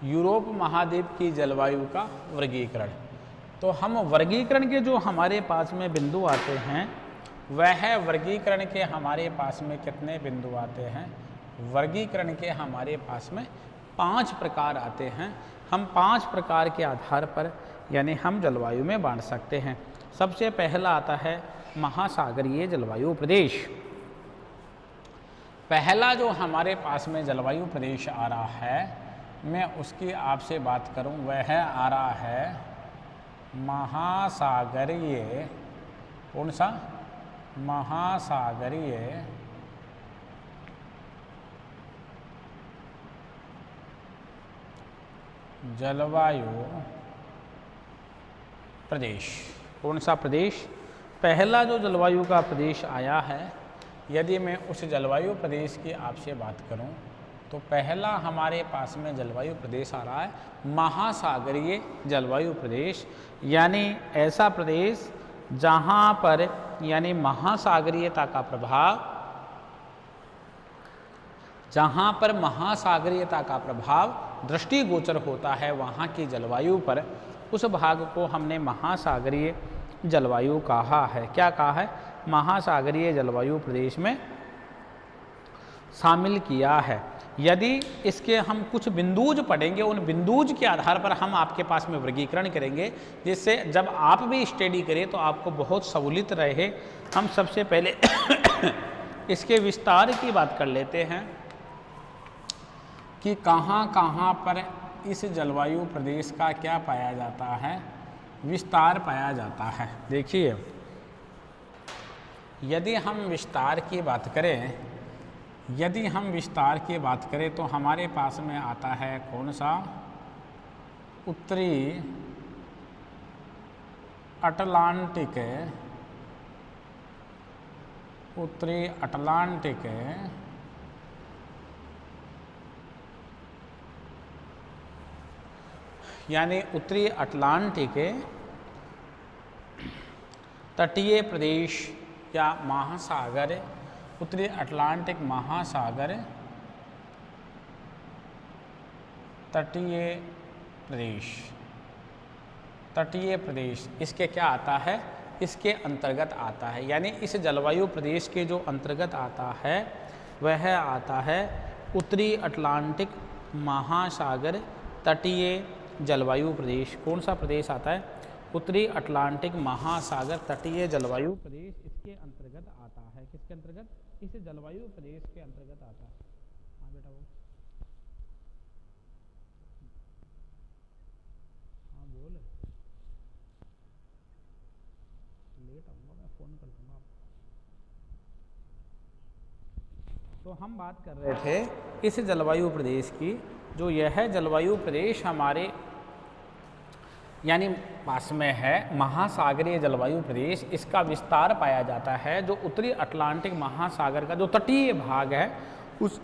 यूरोप महाद्वीप की जलवायु का वर्गीकरण। तो हम वर्गीकरण के जो हमारे पास में बिंदु आते हैं, वह वर्गीकरण के हमारे पास में कितने बिंदु आते हैं? वर्गीकरण के हमारे पास में 5 प्रकार आते हैं। हम 5 प्रकार के आधार पर यानी हम जलवायु में बांट सकते हैं। सबसे पहला आता है महासागरीय जलवायु प्रदेश। पहला जो हमारे पास में जलवायु प्रदेश आ रहा है, मैं उसकी आपसे बात करूं, वह आ रहा है महासागरीय, कौन सा? महासागरीय जलवायु प्रदेश। कौन सा प्रदेश? पहला जो जलवायु का प्रदेश आया है, यदि मैं उस जलवायु प्रदेश की आपसे बात करूं, तो पहला हमारे पास में जलवायु प्रदेश आ रहा है महासागरीय जलवायु प्रदेश। यानी ऐसा प्रदेश जहाँ पर यानी महासागरीयता का प्रभाव, जहाँ पर महासागरीयता का प्रभाव दृष्टिगोचर होता है, वहाँ की जलवायु पर, उस भाग को हमने महासागरीय जलवायु कहा है। क्या कहा है? महासागरीय जलवायु प्रदेश में शामिल किया है। यदि इसके हम कुछ बिंदुज पढ़ेंगे, उन बिंदुज के आधार पर हम आपके पास में वर्गीकरण करेंगे, जिससे जब आप भी स्टडी करें तो आपको बहुत सहूलियत रहे। हम सबसे पहले इसके विस्तार की बात कर लेते हैं कि कहाँ कहाँ पर इस जलवायु प्रदेश का क्या पाया जाता है, विस्तार पाया जाता है। देखिए, यदि हम विस्तार की बात करें, यदि हम विस्तार की बात करें तो हमारे पास में आता है कौन सा? उत्तरी अटलांटिक, उत्तरी अटलांटिक यानी उत्तरी अटलांटिक तटीय प्रदेश या महासागर, उत्तरी अटलांटिक महासागर तटीय प्रदेश, तटीय प्रदेश इसके क्या आता है? इसके अंतर्गत आता है। यानी इस जलवायु प्रदेश के जो अंतर्गत आता है वह आता है उत्तरी अटलांटिक महासागर तटीय जलवायु प्रदेश। कौन सा प्रदेश आता है? उत्तरी अटलांटिक महासागर तटीय जलवायु प्रदेश इसके अंतर्गत आता है। किसके अंतर्गत? इस जलवायु प्रदेश के अंतर्गत आता है। हाँ बेटा, वो हाँ बोल, लेट आऊँगा, मैं फ़ोन कर दूँगा। तो हम बात कर रहे थे इस जलवायु प्रदेश की। जो यह जलवायु प्रदेश हमारे यानी पास में है महासागरीय जलवायु प्रदेश, इसका विस्तार पाया जाता है जो उत्तरी अटलांटिक महासागर का जो तटीय भाग है उस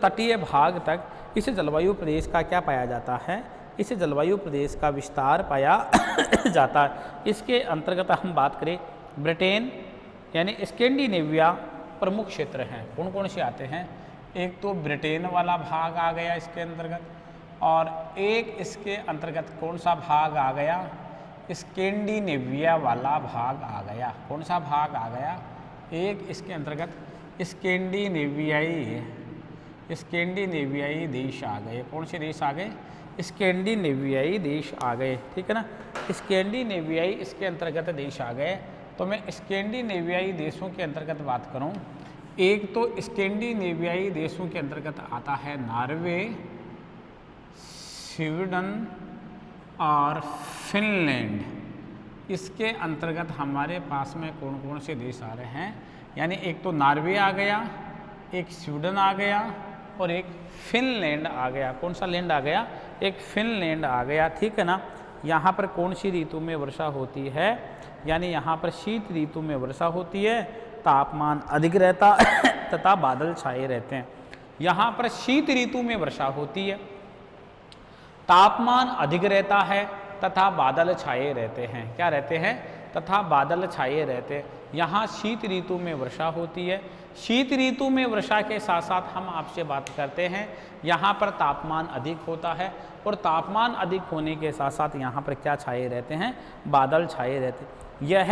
तटीय भाग तक इस जलवायु प्रदेश का क्या पाया जाता है, इस जलवायु प्रदेश का विस्तार पाया जाता है। इसके अंतर्गत हम बात करें ब्रिटेन यानी स्कैंडिनेविया प्रमुख क्षेत्र हैं। कौन कौन से आते हैं, एक तो ब्रिटेन वाला भाग आ गया इसके अंतर्गत, और एक इसके अंतर्गत कौन सा भाग आ गया, स्कैंडिनेविया वाला भाग आ गया। कौन सा भाग आ गया, एक इसके अंतर्गत स्कैंडिनेवियाई देश आ गए। कौन से देश आ गए, स्कैंडिनेवियाई देश आ गए, ठीक है ना। स्कैंडिनेवियाई इसके अंतर्गत देश आ गए। तो मैं स्कैंडिनेवियाई देशों के अंतर्गत बात करूं, एक तो स्कैंडिनेवियाई देशों के अंतर्गत आता है नॉर्वे, स्वीडन और फिनलैंड। इसके अंतर्गत हमारे पास में कौन कौन से देश आ रहे हैं, यानी एक तो नॉर्वे आ गया, एक स्वीडन आ गया और एक फिनलैंड आ गया। कौन सा लैंड आ गया, एक फिनलैंड आ गया, ठीक है ना। यहाँ पर कौन सी ऋतु में वर्षा होती है, यानी यहाँ पर शीत ऋतु में वर्षा होती है, तापमान अधिक रहता तथा बादल छाए रहते हैं। यहाँ पर शीत ऋतु में वर्षा होती है, तापमान अधिक रहता है तथा बादल छाए रहते हैं। क्या रहते हैं, तथा बादल छाए रहते हैं। यहाँ शीत ऋतु में वर्षा होती है। शीत ऋतु में वर्षा के साथ साथ हम आपसे बात करते हैं यहाँ पर तापमान अधिक होता है, और तापमान अधिक होने के साथ साथ यहाँ पर क्या छाए रहते हैं, बादल छाए रहते हैं। यह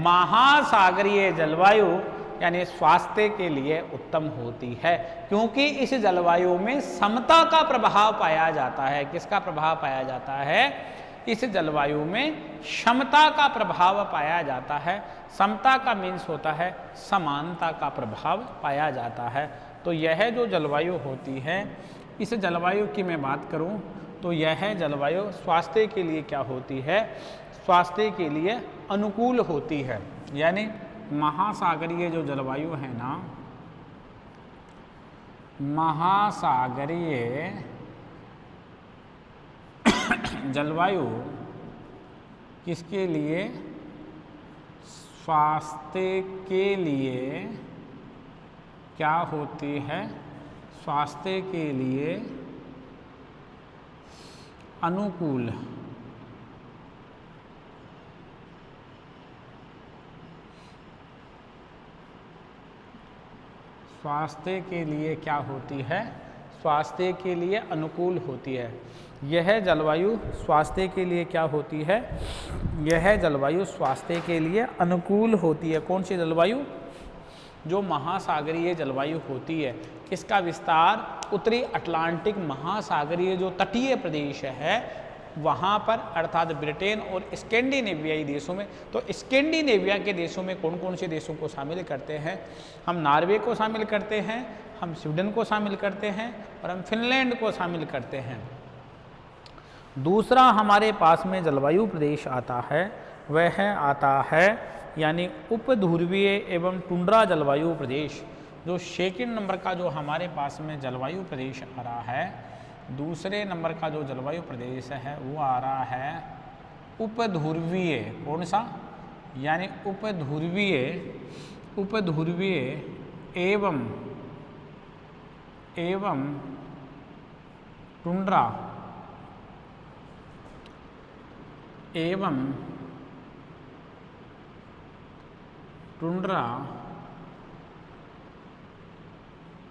महासागरीय जलवायु यानी स्वास्थ्य के लिए उत्तम होती है, क्योंकि इस जलवायु में समता का प्रभाव पाया जाता है। किसका प्रभाव पाया जाता है, इस जलवायु में समता का प्रभाव पाया जाता है। समता का मीन्स होता है समानता का प्रभाव पाया जाता है। तो यह जो जलवायु होती है, इस जलवायु की मैं बात करूं तो यह जलवायु स्वास्थ्य के लिए क्या होती है, स्वास्थ्य के लिए अनुकूल होती है। यानी महासागरीय जो जलवायु है ना, महासागरीय जलवायु किसके लिए, स्वास्थ्य के लिए क्या होती है, स्वास्थ्य के लिए अनुकूल। स्वास्थ्य के लिए क्या होती है, स्वास्थ्य के लिए अनुकूल होती है। यह जलवायु स्वास्थ्य के लिए क्या होती है, यह जलवायु स्वास्थ्य के लिए अनुकूल होती है। कौन सी जलवायु, जो महासागरीय जलवायु होती है, इसका विस्तार उत्तरी अटलांटिक महासागरीय जो तटीय प्रदेश है वहाँ पर, अर्थात ब्रिटेन और स्कैंडिनेवियाई देशों में। तो स्कैंडिनेविया के देशों में कौन कौन से देशों को शामिल करते हैं, हम नॉर्वे को शामिल करते हैं, हम स्वीडन को शामिल करते हैं और हम फिनलैंड को शामिल करते हैं। दूसरा हमारे पास में जलवायु प्रदेश आता है, वह आता है यानी उपध्रुवीय एवं टुंड्रा जलवायु प्रदेश। जो सेकंड नंबर का जो हमारे पास में जलवायु प्रदेश आ रहा है, दूसरे नंबर का जो जलवायु प्रदेश है वो आ रहा है उपध्रुवीय। कौन सा, यानी उपध्रुवीय एवं टुंड्रा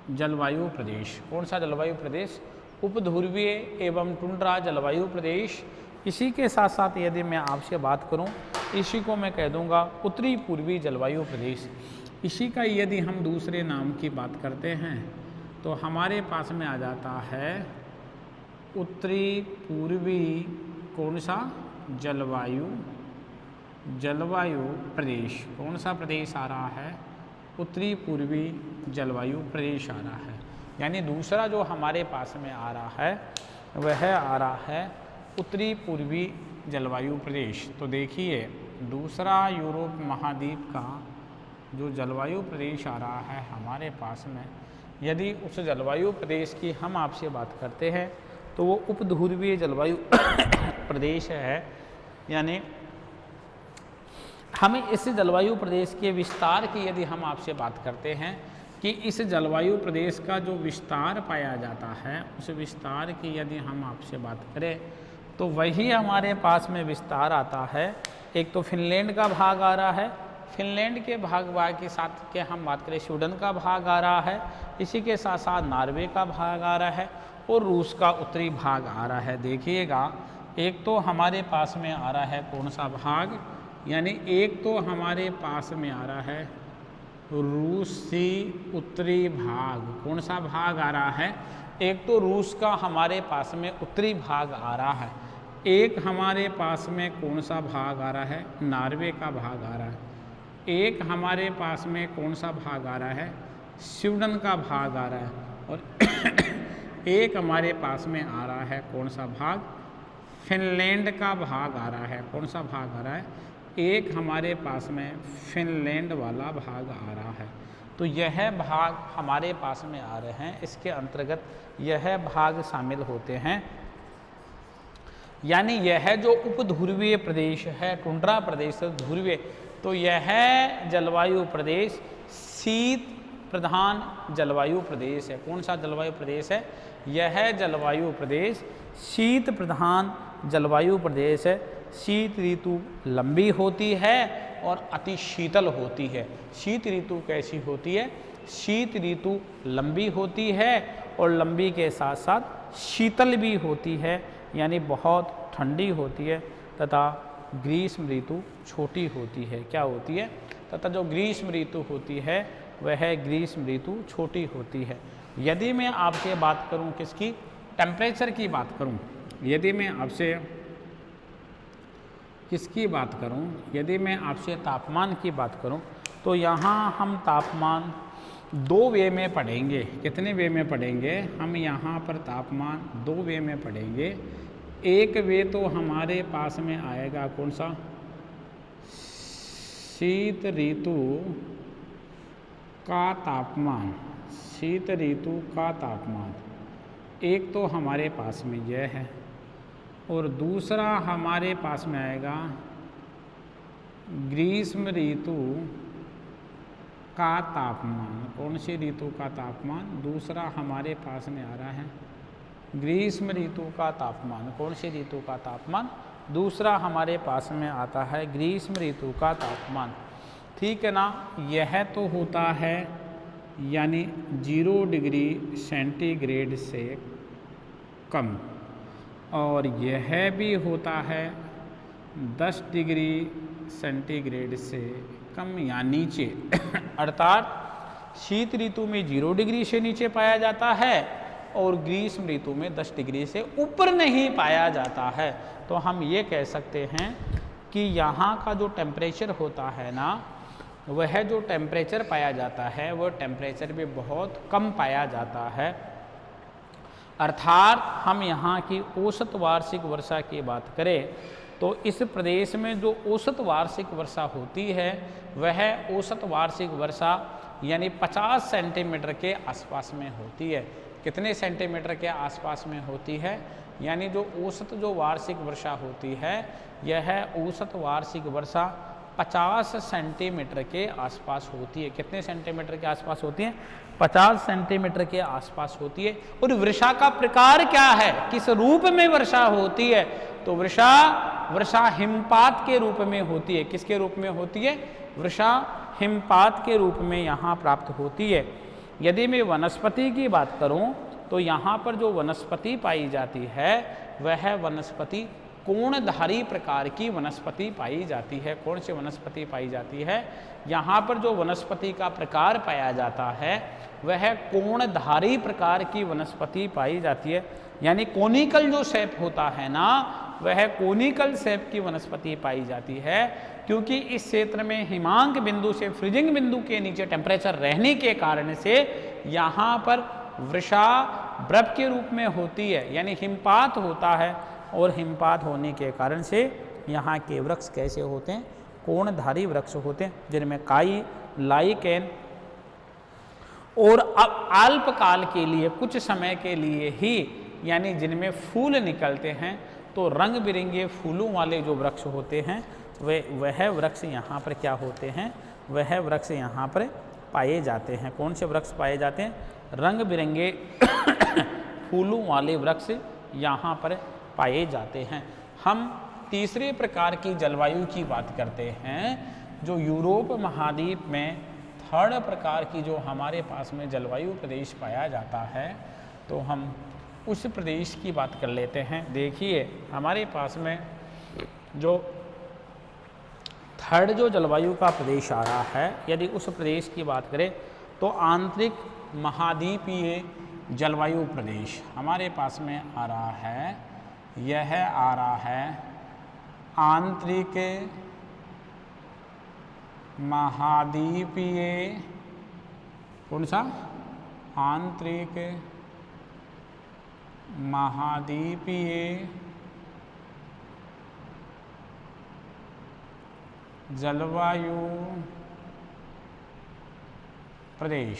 जलवायु प्रदेश। कौन सा जलवायु प्रदेश, उपध्रुवीय एवं टुंड्रा जलवायु प्रदेश। इसी के साथ साथ यदि मैं आपसे बात करूं, इसी को मैं कह दूंगा उत्तरी पूर्वी जलवायु प्रदेश। इसी का यदि हम दूसरे नाम की बात करते हैं तो हमारे पास में आ जाता है उत्तरी पूर्वी कौन सा जलवायु प्रदेश। कौन सा प्रदेश आ रहा है, उत्तरी पूर्वी जलवायु प्रदेश आ रहा है। यानी दूसरा जो हमारे पास में आ रहा है वह आ रहा है उत्तरी पूर्वी जलवायु प्रदेश। तो देखिए दूसरा यूरोप महाद्वीप का जो जलवायु प्रदेश आ रहा है हमारे पास में, यदि उस जलवायु प्रदेश की हम आपसे बात करते हैं तो वो उपध्रुवीय जलवायु प्रदेश है, यानी हमें इस जलवायु प्रदेश के विस्तार की यदि हम आपसे बात करते हैं कि इस जलवायु प्रदेश का जो विस्तार पाया जाता है, उस विस्तार की यदि हम आपसे बात करें तो वही हमारे पास में विस्तार आता है। एक तो फिनलैंड का भाग आ रहा है, फिनलैंड के भाग के साथ के हम बात करें स्वीडन का भाग आ रहा है, इसी के साथ साथ नॉर्वे का भाग आ रहा है और रूस का उत्तरी भाग आ रहा है। देखिएगा, एक तो हमारे पास में आ रहा है कौन सा भाग, यानी एक तो हमारे पास में आ रहा है रूसी उत्तरी भाग। कौन सा भाग आ रहा है? एक तो रूस का हमारे पास में उत्तरी भाग आ रहा है, एक हमारे पास में कौन सा भाग आ रहा है? नॉर्वे का भाग आ रहा है, एक हमारे पास में कौन सा भाग आ रहा है? स्वीडन का भाग आ रहा है, और एक हमारे पास में आ रहा है कौन सा भाग? फिनलैंड का भाग आ रहा है। कौन सा भाग आ रहा है? एक हमारे पास में फिनलैंड वाला भाग आ रहा है। तो यह भाग हमारे पास में आ रहे हैं, इसके अंतर्गत यह भाग शामिल होते हैं। यानी यह जो उपध्रुवीय प्रदेश है, टुंड्रा प्रदेश ध्रुवीय, तो यह जलवायु प्रदेश शीत प्रधान जलवायु प्रदेश है। कौन सा जलवायु प्रदेश है? यह जलवायु प्रदेश शीत प्रधान जलवायु प्रदेश है। शीत ऋतु लंबी होती है और अति शीतल होती है। शीत ऋतु कैसी होती है? शीत ऋतु लंबी होती है और लंबी के साथ साथ शीतल भी होती है, यानी बहुत ठंडी होती है, तथा ग्रीष्म ऋतु छोटी होती है। क्या होती है? तथा जो ग्रीष्म ऋतु होती है वह ग्रीष्म ऋतु छोटी होती है। यदि मैं आपसे बात करूं किसकी? टेम्परेचर की बात करूं, यदि मैं आपसे किसकी बात करूं? यदि मैं आपसे तापमान की बात करूं तो यहाँ हम तापमान दो वे में पढ़ेंगे। कितने वे में पढ़ेंगे? हम यहाँ पर तापमान दो वे में पढ़ेंगे। एक वे तो हमारे पास में आएगा कौन सा? शीत ऋतु का तापमान। शीत ऋतु का तापमान एक तो हमारे पास में यह है, और दूसरा हमारे पास में आएगा ग्रीष्म ऋतु का तापमान। कौन सी ऋतु का तापमान? दूसरा हमारे पास में आ रहा है ग्रीष्म ऋतु का तापमान। कौन सी ऋतु का तापमान? दूसरा हमारे पास में आता है ग्रीष्म ऋतु का तापमान। ठीक है ना? यह तो होता है यानी 0 डिग्री सेंटीग्रेड से कम, और यह भी होता है 10 डिग्री सेंटीग्रेड से कम या नीचे। अर्थात शीत ऋतु में 0 डिग्री से नीचे पाया जाता है और ग्रीष्म ऋतु में 10 डिग्री से ऊपर नहीं पाया जाता है। तो हम ये कह सकते हैं कि यहाँ का जो टेम्परेचर होता है ना, वह जो टेम्परेचर पाया जाता है वह टेम्परेचर भी बहुत कम पाया जाता है। अर्थात हम यहाँ की औसत वार्षिक वर्षा की बात करें तो इस प्रदेश में जो औसत वार्षिक वर्षा होती है वह औसत वार्षिक वर्षा यानी 50 सेंटीमीटर के आसपास में होती है। कितने सेंटीमीटर के आसपास में होती है? यानी जो औसत जो वार्षिक वर्षा होती है, यह औसत वार्षिक वर्षा 50 सेंटीमीटर के आसपास होती है। कितने सेंटीमीटर के आसपास होती है? 50 सेंटीमीटर के आसपास होती है। और वर्षा का प्रकार क्या है? किस रूप में वर्षा होती है? तो वर्षा हिमपात के रूप में होती है। किसके रूप में होती है? वर्षा हिमपात के रूप में यहाँ प्राप्त होती है। यदि मैं वनस्पति की बात करूँ तो यहाँ पर जो वनस्पति पाई जाती है वह वनस्पति कोणधारी प्रकार की वनस्पति पाई जाती है। कौन सी वनस्पति पाई जाती है? यहाँ पर जो वनस्पति का प्रकार पाया जाता है वह कोणधारी प्रकार की वनस्पति पाई जाती है। यानी कोनिकल जो शेप होता है ना, वह कोनिकल शेप की वनस्पति पाई जाती है, क्योंकि इस क्षेत्र में हिमांक बिंदु से फ्रीजिंग बिंदु के नीचे टेम्परेचर रहने के कारण से यहाँ पर वर्षा बर्फ के रूप में होती है, यानी हिमपात होता है। और हिमपात होने के कारण से यहाँ के वृक्ष कैसे होते हैं? कोणधारी वृक्ष होते हैं, जिनमें काई, लाइकेन और अल्पकाल के लिए कुछ समय के लिए ही, यानी जिनमें फूल निकलते हैं, तो रंग बिरंगे फूलों वाले जो वृक्ष होते हैं वह वृक्ष यहाँ पर क्या होते हैं, वह वृक्ष यहाँ पर पाए जाते हैं। कौन से वृक्ष पाए जाते हैं? रंग बिरंगे फूलों वाले वृक्ष यहाँ पर पाए जाते हैं। हम तीसरे प्रकार की जलवायु की बात करते हैं, जो यूरोप महाद्वीप में थर्ड प्रकार की जो हमारे पास में जलवायु प्रदेश पाया जाता है, तो हम उस प्रदेश की बात कर लेते हैं। देखिए हमारे पास में जो थर्ड जो जलवायु का प्रदेश आ रहा है, यदि उस प्रदेश की बात करें तो आंतरिक महाद्वीपीय जलवायु प्रदेश हमारे पास में आ रहा है। यह आ रहा है आंतरिक महाद्वीपीय, कौन सा? आंतरिक महाद्वीपीय जलवायु प्रदेश।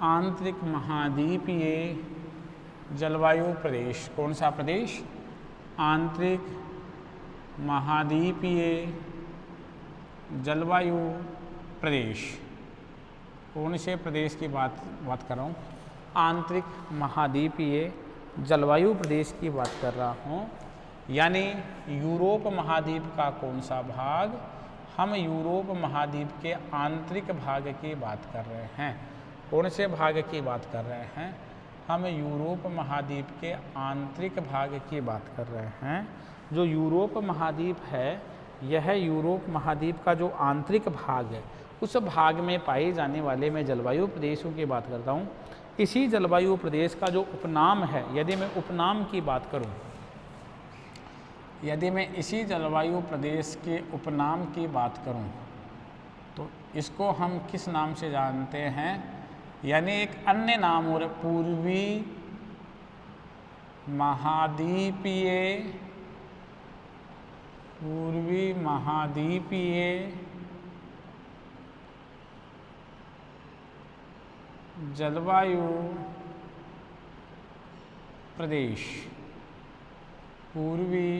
आंतरिक महाद्वीपीय जलवायु प्रदेश, कौन सा प्रदेश? आंतरिक महाद्वीपीय जलवायु प्रदेश। कौन से प्रदेश की बात कर रहा हूँ? आंतरिक महाद्वीपीय जलवायु प्रदेश की बात कर रहा हूँ। यानी यूरोप महाद्वीप का कौन सा भाग? हम यूरोप महाद्वीप के आंतरिक भाग की बात कर रहे हैं। कौन से भाग की बात कर रहे हैं? हम यूरोप महाद्वीप के आंतरिक भाग की बात कर रहे हैं। जो यूरोप महाद्वीप है, यह यूरोप महाद्वीप का जो आंतरिक भाग है, उस भाग में पाए जाने वाले मैं जलवायु प्रदेशों की बात करता हूँ। इसी जलवायु प्रदेश का जो उपनाम है, यदि मैं उपनाम की बात करूँ, यदि मैं इसी जलवायु प्रदेश के उपनाम की बात करूं, तो इसको हम किस नाम से जानते हैं? यानी एक अन्य नाम और पूर्वी महाद्वीपीय जलवायु प्रदेश। पूर्वी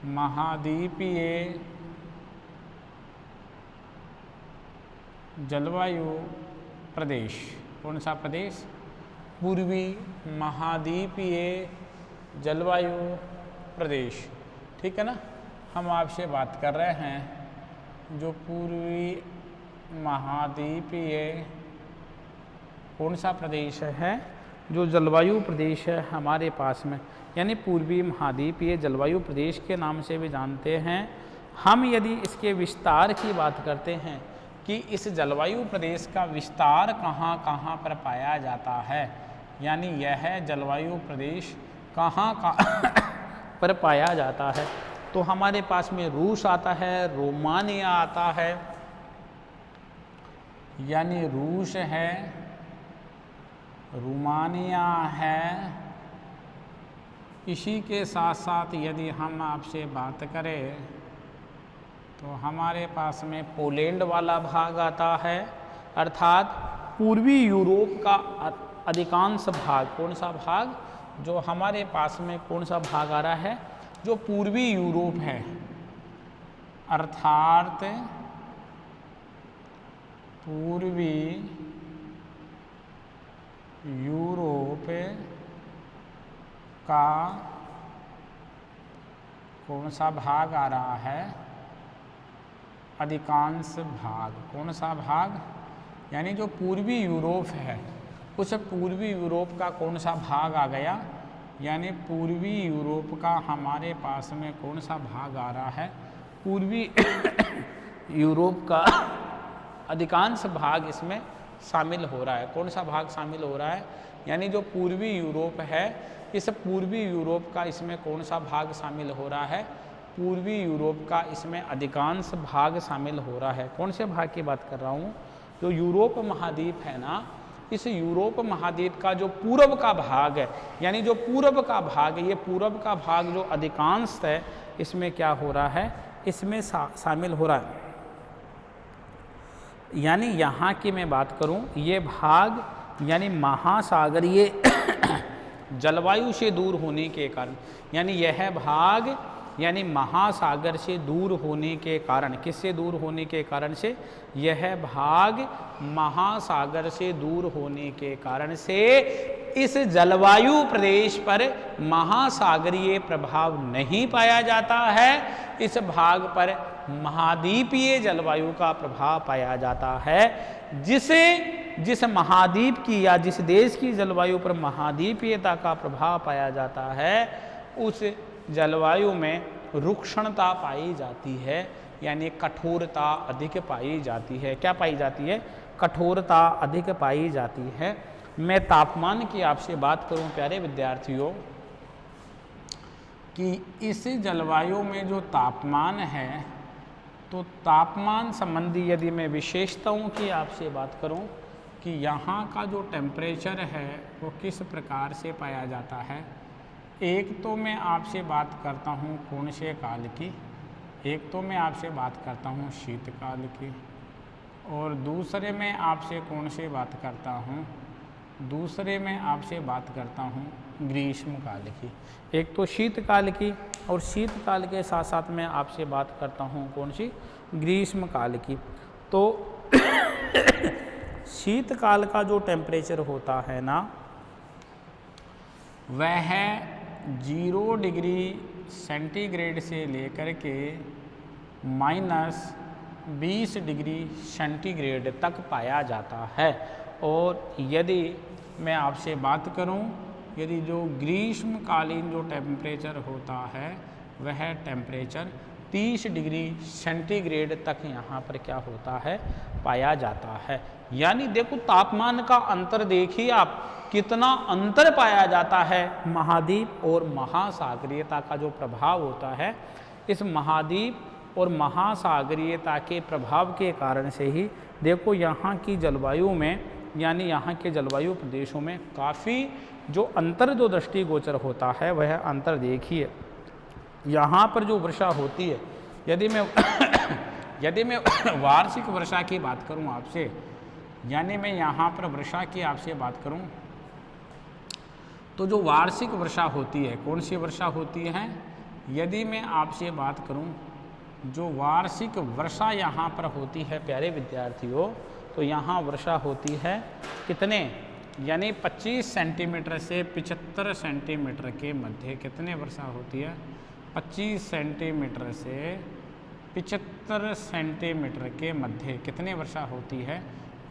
महाद्वीपीय जलवायु प्रदेश। कौन सा प्रदेश? पूर्वी महाद्वीपीय जलवायु प्रदेश। ठीक है ना? हम आपसे बात कर रहे हैं जो पूर्वी महाद्वीपीय कौन सा प्रदेश है, जो जलवायु प्रदेश है हमारे पास में, यानी पूर्वी महाद्वीपीय जलवायु प्रदेश के नाम से भी जानते हैं। हम यदि इसके विस्तार की बात करते हैं कि इस जलवायु प्रदेश का विस्तार कहाँ कहाँ पर पाया जाता है, यानी यह जलवायु प्रदेश कहाँ पर पाया जाता है, तो हमारे पास में रूस आता है, रोमानिया आता है, यानी रूस है, रोमानिया है। इसी के साथ साथ यदि हम आपसे बात करें तो हमारे पास में पोलैंड वाला भाग आता है, अर्थात पूर्वी यूरोप का अधिकांश भाग। कौन सा भाग? जो हमारे पास में कौन सा भाग आ रहा है? जो पूर्वी यूरोप है, अर्थात पूर्वी यूरोप का कौन सा भाग आ रहा है? अधिकांश भाग। कौन सा भाग? यानी जो पूर्वी यूरोप है, उस पूर्वी यूरोप का कौन सा भाग आ गया? यानी पूर्वी यूरोप का हमारे पास में कौन सा भाग आ रहा है? पूर्वी यूरोप का अधिकांश भाग इसमें शामिल हो रहा है। कौन सा भाग शामिल हो रहा है? यानी जो पूर्वी यूरोप है, इस पूर्वी यूरोप का इसमें कौन सा भाग शामिल हो रहा है? पूर्वी यूरोप का इसमें अधिकांश भाग शामिल हो रहा है। कौन से भाग की बात कर रहा हूँ? जो यूरोप महाद्वीप है ना, इस यूरोप महाद्वीप का जो पूर्व का भाग है, यानी जो पूर्व का भाग है, ये पूर्व का भाग जो अधिकांश है, इसमें क्या हो रहा है? इसमें शामिल हो रहा है। यानी यहाँ की मैं बात करूँ, ये भाग यानी महासागरीय जलवायु से दूर होने के कारण, यानी यह भाग यानी महासागर से दूर होने के कारण, किससे दूर होने के कारण से, यह भाग महासागर से दूर होने के कारण से इस जलवायु प्रदेश पर महासागरीय प्रभाव नहीं पाया जाता है। इस भाग पर महाद्वीपीय जलवायु का प्रभाव पाया जाता है। जिस महाद्वीप की या जिस देश की जलवायु पर महाद्वीपीयता का प्रभाव पाया जाता है, उस जलवायु में रुक्षणता पाई जाती है, यानी कठोरता अधिक पाई जाती है। क्या पाई जाती है? कठोरता अधिक पाई जाती है। मैं तापमान की आपसे बात करूं प्यारे विद्यार्थियों, कि इस जलवायु में जो तापमान है, तो तापमान संबंधी यदि मैं विशेषताओं की आपसे बात करूं कि यहाँ का जो टेम्परेचर है वो किस प्रकार से पाया जाता है। एक तो मैं आपसे बात करता हूँ कौन से काल की, एक तो मैं आपसे बात करता हूँ शीतकाल की, और दूसरे में आपसे कौन से बात करता हूँ, दूसरे में आपसे बात करता हूँ ग्रीष्मकाल की। एक तो शीतकाल की, और शीतकाल के साथ साथ मैं आपसे बात करता हूँ कौन सी, ग्रीष्मकाल की। तो शीतकाल का जो टेम्परेचर होता है ना, वह 0 डिग्री सेंटीग्रेड से लेकर के -20 डिग्री सेंटीग्रेड तक पाया जाता है। और यदि मैं आपसे बात करूं, यदि जो ग्रीष्मकालीन जो टेम्परेचर होता है, वह टेम्परेचर 30 डिग्री सेंटीग्रेड तक यहाँ पर क्या होता है, पाया जाता है। यानी देखो तापमान का अंतर देखिए आप, कितना अंतर पाया जाता है। महाद्वीप और महासागरीयता का जो प्रभाव होता है, इस महाद्वीप और महासागरीयता के प्रभाव के कारण से ही देखो यहाँ की जलवायु में, यानी यहाँ के जलवायु प्रदेशों में काफ़ी जो अंतर जो दृष्टिगोचर होता है, वह अंतर देखिए। यहाँ पर जो वर्षा होती है, यदि मैं वार्षिक वर्षा की बात करूँ आपसे, यानी मैं यहाँ पर वर्षा की आपसे बात करूँ, तो जो वार्षिक वर्षा होती है, कौन सी वर्षा होती है, यदि मैं आपसे बात करूं, जो वार्षिक वर्षा यहाँ पर होती है प्यारे विद्यार्थियों, तो यहाँ वर्षा होती है कितने, यानी 25 सेंटीमीटर से 75 सेंटीमीटर के मध्य कितने वर्षा होती है, 25 सेंटीमीटर से 75 सेंटीमीटर के मध्य कितने वर्षा होती है,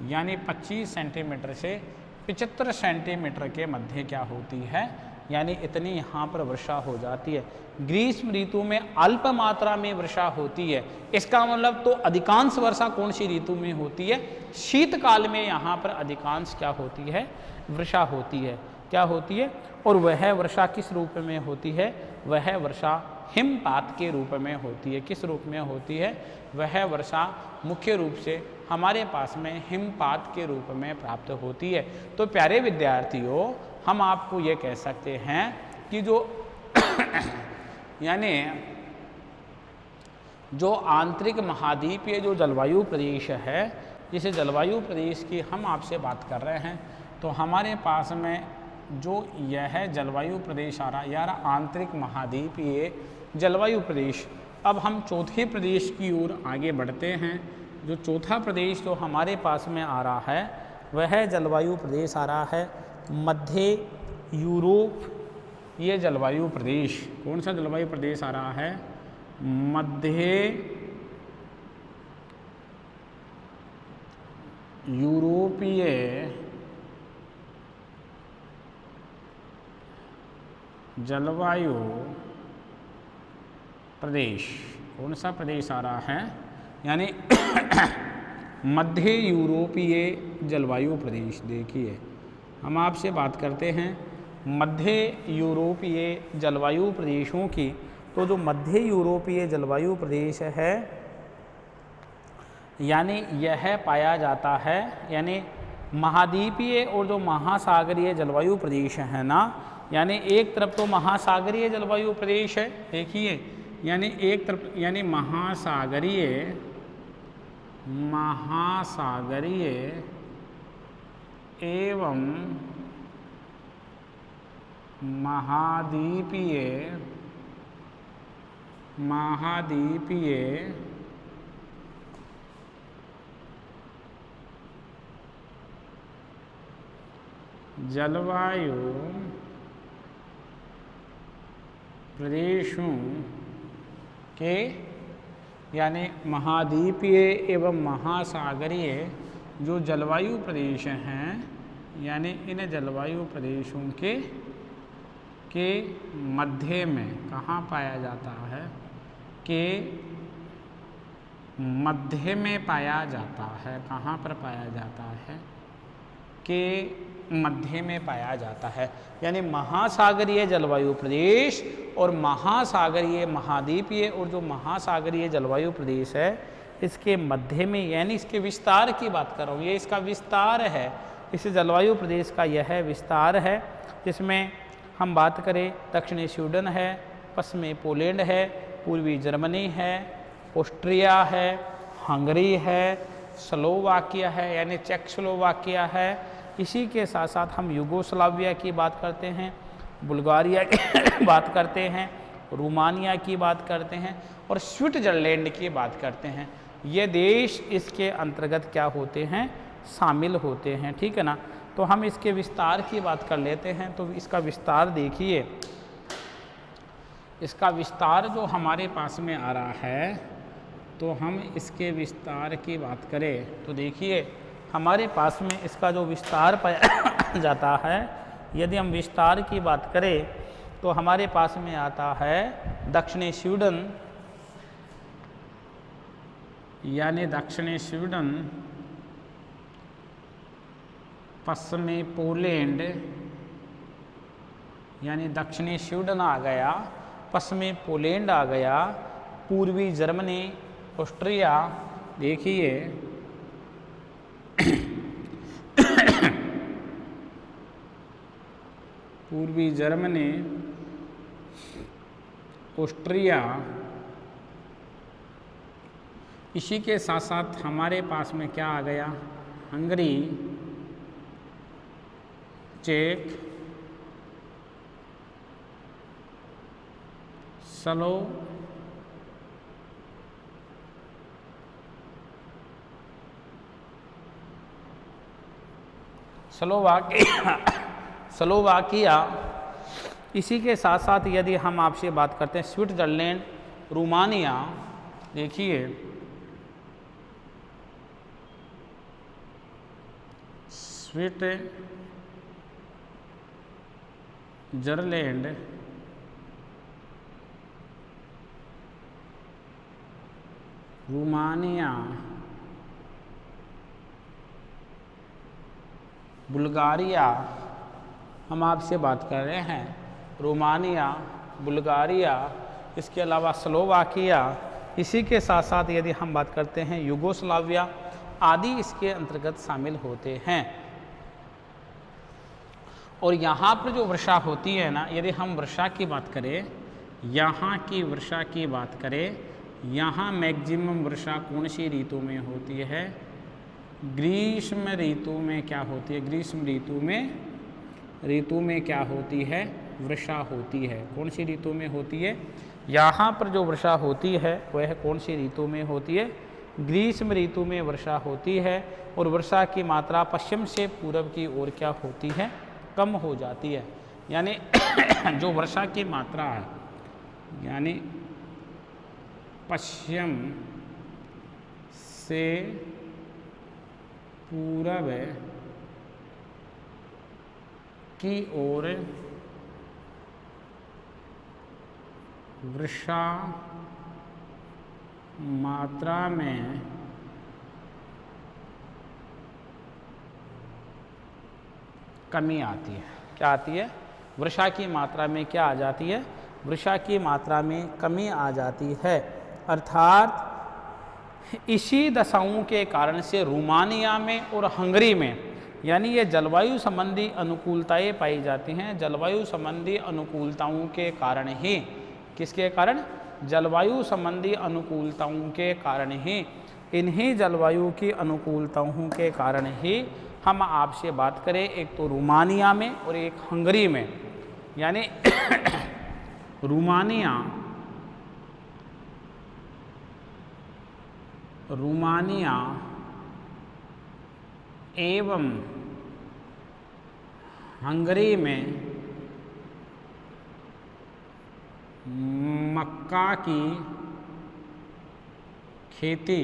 यानी 25 सेंटीमीटर से 75 सेंटीमीटर के मध्य क्या होती है, यानी इतनी यहाँ पर वर्षा हो जाती है। ग्रीष्म ऋतु में अल्प मात्रा में वर्षा होती है। इसका मतलब तो अधिकांश वर्षा कौन सी ऋतु में होती है, शीतकाल में यहाँ पर अधिकांश क्या होती है, वर्षा होती है। क्या होती है, और वह वर्षा किस रूप में होती है, वह वर्षा हिमपात के रूप में होती है। किस रूप में होती है, वह वर्षा मुख्य रूप से हमारे पास में हिमपात के रूप में प्राप्त होती है। तो प्यारे विद्यार्थियों, हम आपको ये कह सकते हैं कि जो यानी जो आंतरिक महाद्वीपीय जो जलवायु प्रदेश है, जिस जलवायु प्रदेश की हम आपसे बात कर रहे हैं, तो हमारे पास में जो यह जलवायु प्रदेश आ रहा है, यार आंतरिक महाद्वीपीय जलवायु प्रदेश। अब हम चौथे प्रदेश की ओर आगे बढ़ते हैं। जो चौथा प्रदेश जो हमारे पास में आ रहा है, वह जलवायु प्रदेश आ रहा है मध्य यूरोप। ये जलवायु प्रदेश, कौन सा जलवायु प्रदेश आ रहा है, मध्य यूरोपीय जलवायु प्रदेश। कौन सा प्रदेश आ रहा है, यानी मध्य यूरोपीय जलवायु प्रदेश। देखिए हम आपसे बात करते हैं मध्य यूरोपीय जलवायु प्रदेशों की। तो जो मध्य यूरोपीय जलवायु प्रदेश है, यानी यह पाया जाता है, यानी महाद्वीपीय और जो महासागरीय जलवायु प्रदेश है ना, यानी एक तरफ तो महासागरीय जलवायु प्रदेश है, देखिए, यानी एक तरफ यानी महासागरीय एवं महाद्वीपीय जलवायु प्रदेशों के, यानी महाद्वीपीय एवं महासागरीय जो जलवायु प्रदेश हैं, यानी इन जलवायु प्रदेशों के मध्य में कहाँ पाया जाता है, के मध्य में पाया जाता है। कहाँ पर पाया जाता है? के मध्य में पाया जाता है। यानी महासागरीय जलवायु प्रदेश और महासागरीय महाद्वीपीय और जो महासागरीय जलवायु प्रदेश है इसके मध्य में, यानी इसके विस्तार की बात कर रहा हूँ, ये इसका विस्तार है। इस जलवायु प्रदेश का यह विस्तार है जिसमें हम बात करें दक्षिणी स्वीडन है, पश्चिमी पोलैंड है, पूर्वी जर्मनी है, ऑस्ट्रिया है, हंगरी है, स्लोवाकिया है यानी चेकोस्लोवाकिया है। इसी के साथ साथ हम यूगोस्लाविया की बात करते हैं, बुल्गारिया की बात करते हैं, रोमानिया की बात करते हैं और स्विट्जरलैंड की बात करते हैं। ये देश इसके अंतर्गत क्या होते हैं? शामिल होते हैं। ठीक है ना। तो हम इसके विस्तार की बात कर लेते हैं। तो इसका विस्तार देखिए, इसका विस्तार जो हमारे पास में आ रहा है, तो हम इसके विस्तार की बात करें तो देखिए हमारे पास में इसका जो विस्तार पाया जाता है, यदि हम विस्तार की बात करें तो हमारे पास में आता है दक्षिणी स्वीडन, यानी दक्षिणी स्वीडन, पश्चिमी पोलैंड, यानी दक्षिणी स्वीडन आ गया, पश्चिमी पोलैंड आ गया, पूर्वी जर्मनी, ऑस्ट्रिया, देखिए पूर्वी जर्मनी, ऑस्ट्रिया, इसी के साथ साथ हमारे पास में क्या आ गया? हंगरी, चेक, स्लोवाकिया। इसी के साथ साथ यदि हम आपसे बात करते हैं स्विट्जरलैंड, रोमानिया, देखिए स्विट्जरलैंड, रोमानिया, बुल्गारिया, हम आपसे बात कर रहे हैं रोमानिया, बुल्गारिया, इसके अलावा स्लोवाकिया। इसी के साथ साथ यदि हम बात करते हैं यूगोस्लाविया आदि इसके अंतर्गत शामिल होते हैं। और यहाँ पर जो वर्षा होती है ना, यदि हम वर्षा की बात करें, यहाँ की वर्षा की बात करें, यहाँ मैक्सिमम वर्षा कौन सी ऋतु में होती है? ग्रीष्म ऋतु में क्या होती है? ग्रीष्म ऋतु में क्या होती है? वर्षा होती है। कौन सी ऋतु में होती है? यहाँ पर जो वर्षा होती है वह कौन सी ऋतु में होती है? ग्रीष्म ऋतु में वर्षा होती है। और वर्षा की मात्रा पश्चिम से पूर्व की ओर क्या होती है? कम हो जाती है। यानी जो वर्षा की मात्रा है, यानी पश्चिम से पूरब की ओर वर्षा मात्रा में कमी आती है। क्या आती है? वर्षा की मात्रा में क्या आ जाती है? वर्षा की मात्रा में कमी आ जाती है। अर्थात इसी दशाओं के कारण से रोमानिया में और हंगरी में, यानी ये जलवायु संबंधी अनुकूलताएं पाई जाती हैं। जलवायु संबंधी अनुकूलताओं के कारण ही, किसके कारण? जलवायु संबंधी अनुकूलताओं के कारण ही, इन्हीं जलवायु की अनुकूलताओं के कारण ही हम आपसे बात करें एक तो रोमानिया में और एक हंगरी में, यानी रोमानिया एवं हंगरी में मक्का की खेती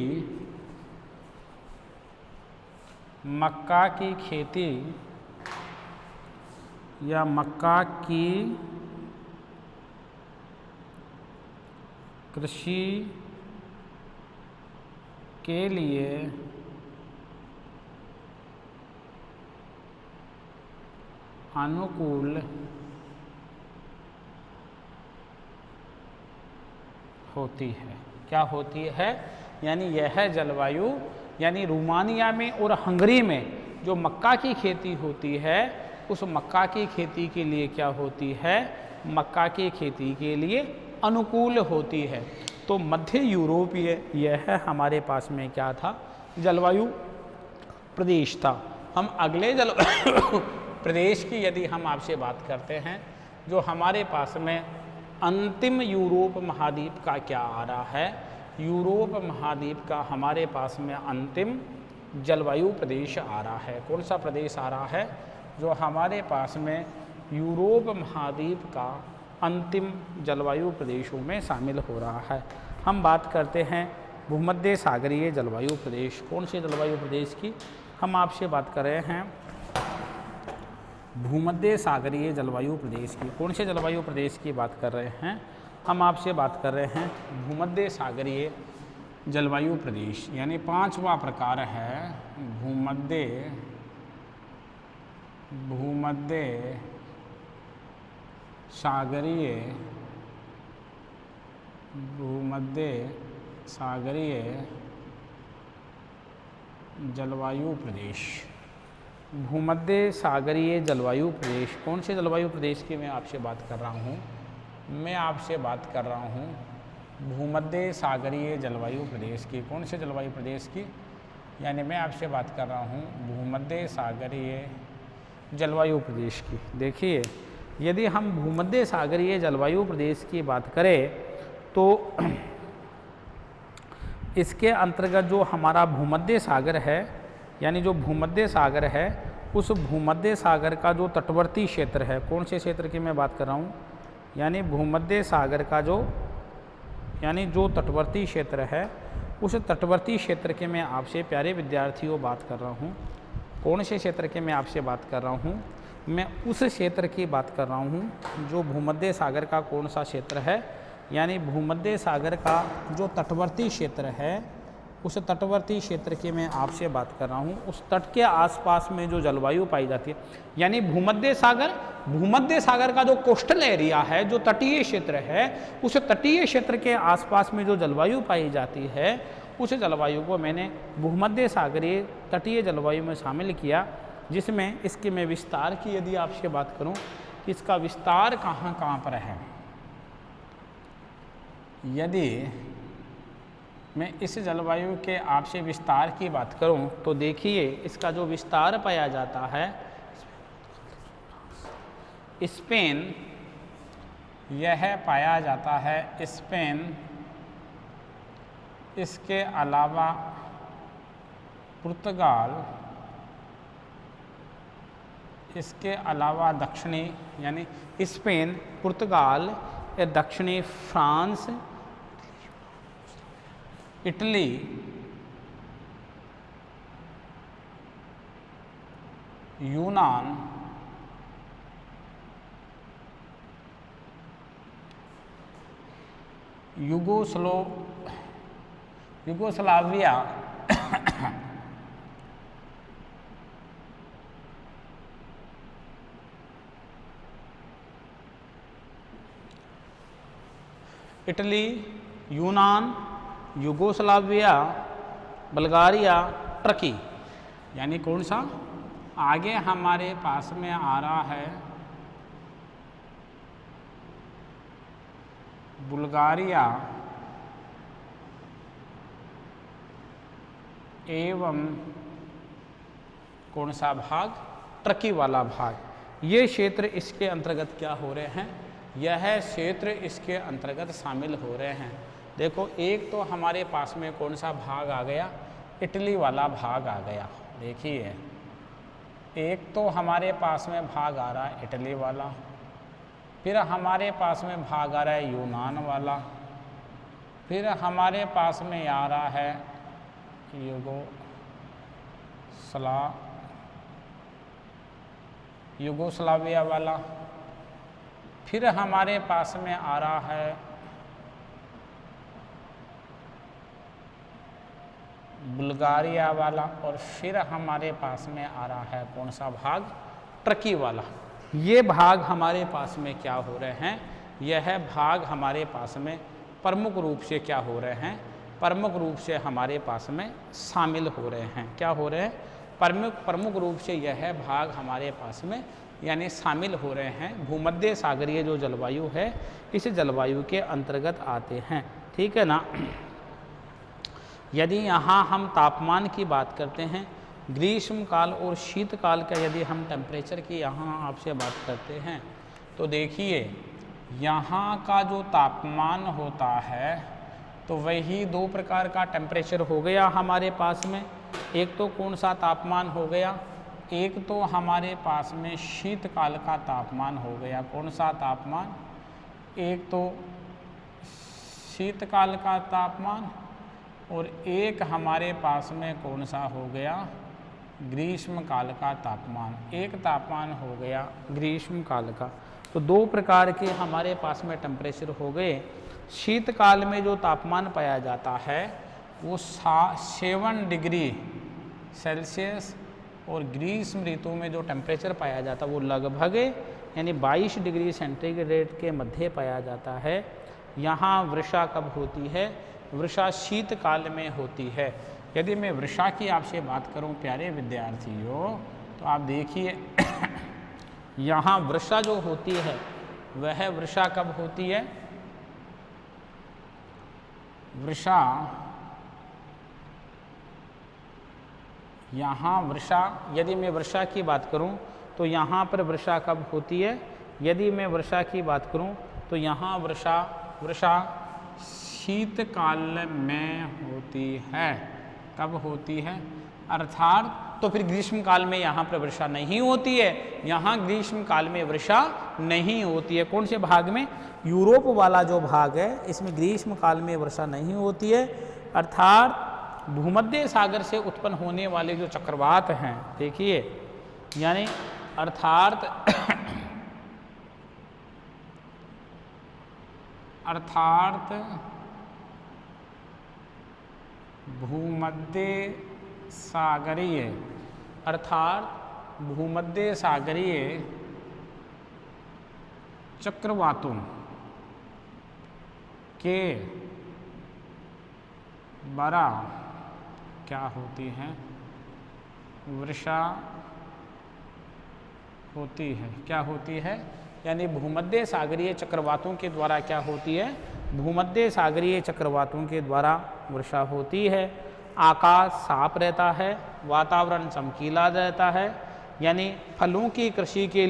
या मक्का की कृषि के लिए अनुकूल होती है। क्या होती है? यानी यह जलवायु, यानी रोमानिया में और हंगरी में जो मक्का की खेती होती है, उस मक्का की खेती के लिए क्या होती है? मक्का की खेती के लिए अनुकूल होती है। तो मध्य यूरोपीय यह हमारे पास में क्या था? जलवायु प्रदेश था। हम अगले जलवायु प्रदेश की यदि हम आपसे बात करते हैं, जो हमारे पास में अंतिम यूरोप महाद्वीप का क्या आ रहा है? यूरोप महाद्वीप का हमारे पास में अंतिम जलवायु प्रदेश आ रहा है। कौन सा प्रदेश आ रहा है? जो हमारे पास में यूरोप महाद्वीप का अंतिम जलवायु प्रदेशों में शामिल हो रहा है। हम बात करते हैं भूमध्य सागरीय जलवायु प्रदेश। कौन से जलवायु प्रदेश की हम आपसे बात कर रहे हैं? भूमध्य सागरीय जलवायु प्रदेश की। कौन से जलवायु प्रदेश की बात कर रहे हैं? हम आपसे बात कर रहे हैं भूमध्य सागरीय जलवायु प्रदेश। यानी 5वां प्रकार है भूमध्य सागरीय जलवायु प्रदेश। भूमध्य सागरीय जलवायु प्रदेश। कौन से जलवायु प्रदेश की मैं आपसे बात कर रहा हूँ? मैं आपसे बात कर रहा हूँ भूमध्य सागरीय जलवायु प्रदेश की। कौन से जलवायु प्रदेश की? यानी मैं आपसे बात कर रहा हूँ भूमध्य सागरीय जलवायु प्रदेश की। देखिए, यदि हम भूमध्य सागरीय जलवायु प्रदेश की बात करें तो इसके अंतर्गत जो हमारा भूमध्य सागर है, यानी जो भूमध्य सागर है, उस भूमध्य सागर का जो तटवर्ती क्षेत्र है, कौन से क्षेत्र की मैं बात कर रहा हूँ? यानी भूमध्य सागर का जो तटवर्ती क्षेत्र है, उस तटवर्ती क्षेत्र के मैं आपसे प्यारे विद्यार्थियों बात कर रहा हूँ। कौन से क्षेत्र के मैं आपसे बात कर रहा हूँ? मैं उस क्षेत्र की बात कर रहा हूँ जो भूमध्य सागर का कौन सा क्षेत्र है, यानी भूमध्य सागर का जो तटवर्ती क्षेत्र है, उस तटवर्ती क्षेत्र की मैं आपसे बात कर रहा हूँ। उस तट के आसपास में जो जलवायु पाई जाती है, यानी भूमध्य सागर का जो कोस्टल एरिया है, जो तटीय क्षेत्र है, उस तटीय क्षेत्र के आसपास में जो जलवायु पाई जाती है, उस जलवायु को मैंने भूमध्य सागरीय तटीय जलवायु में शामिल किया। जिसमें इसके मैं विस्तार की यदि आपसे बात करूं कि इसका विस्तार कहाँ कहाँ पर है, यदि मैं इस जलवायु के आपसे विस्तार की बात करूं तो देखिए, इसका जो विस्तार पाया जाता है स्पेन, यह पाया जाता है स्पेन, इसके अलावा पुर्तगाल, इसके अलावा दक्षिणी, यानी स्पेन, पुर्तगाल, दक्षिणी फ्रांस, इटली, यूनान, युगोस्लाविया, इटली, यूनान, युगोस्लाविया, बल्गारिया, टर्की। यानी कौन सा? आगे हमारे पास में आ रहा है बुल्गारिया एवं कौन सा भाग? टर्की वाला भाग। ये क्षेत्र इसके अंतर्गत क्या हो रहे हैं, यह क्षेत्र इसके अंतर्गत शामिल हो रहे हैं। देखो एक तो हमारे पास में कौन सा भाग आ गया, इटली वाला भाग आ गया। देखिए एक तो हमारे पास में भाग आ रहा है इटली वाला, फिर हमारे पास में भाग आ रहा है यूनान वाला, फिर हमारे पास में आ रहा है युगोस्लाविया वाला, फिर हमारे पास में आ रहा है बुल्गारिया वाला, और फिर हमारे पास में आ रहा है कौन सा भाग, टर्की वाला। ये भाग हमारे पास में क्या हो रहे हैं, यह भाग हमारे पास में प्रमुख रूप से क्या हो रहे हैं, प्रमुख रूप से हमारे पास में शामिल हो रहे हैं। क्या हो रहे हैं, प्रमुख रूप से यह भाग हमारे पास में यानी शामिल हो रहे हैं। भूमध्य सागरीय जो जलवायु है इस जलवायु के अंतर्गत आते हैं, ठीक है ना। यदि यहाँ हम तापमान की बात करते हैं, ग्रीष्म काल और शीतकाल का यदि हम टेम्परेचर की यहाँ आपसे बात करते हैं, तो देखिए यहाँ का जो तापमान होता है तो वही दो प्रकार का टेम्परेचर हो गया हमारे पास में। एक तो कौन सा तापमान हो गया, एक तो हमारे पास में शीतकाल का तापमान हो गया। कौन सा तापमान, एक तो शीतकाल का तापमान और एक हमारे पास में कौन सा हो गया, ग्रीष्म काल का तापमान। एक तापमान हो गया ग्रीष्म काल का। तो दो प्रकार के हमारे पास में टेम्परेचर हो गए। शीतकाल में जो तापमान पाया जाता है वो 7 डिग्री सेल्सियस, और ग्रीष्म ऋतु में जो टेम्परेचर पाया जाता है वो लगभग यानी 22 डिग्री सेंटीग्रेड के मध्य पाया जाता है। यहाँ वर्षा कब होती है, वर्षा शीतकाल में होती है। यदि मैं वर्षा की आपसे बात करूं प्यारे विद्यार्थियों, तो आप देखिए यहाँ वर्षा जो होती है वह वर्षा कब होती है, वर्षा यहाँ वर्षा, यदि मैं वर्षा की बात करूं तो यहाँ पर वर्षा कब होती है, यदि मैं वर्षा की बात करूं तो यहाँ वर्षा शीतकाल में होती है। कब होती है, अर्थात तो फिर ग्रीष्म काल में यहाँ पर वर्षा नहीं होती है। यहाँ ग्रीष्म काल में वर्षा नहीं होती है। कौन से भाग में, यूरोप वाला जो भाग है इसमें ग्रीष्म काल में वर्षा नहीं होती है। अर्थात भूमध्य सागर से उत्पन्न होने वाले जो चक्रवात हैं, देखिए यानी अर्थात भूमध्य सागरीय चक्रवातों के द्वारा क्या होती है, वर्षा होती है। क्या होती है, यानी भूमध्य सागरीय चक्रवातों के द्वारा क्या होती है, भूमध्य सागरीय चक्रवातों के द्वारा वर्षा होती है। आकाश साफ रहता है, वातावरण चमकीला रहता है, यानी फलों की कृषि के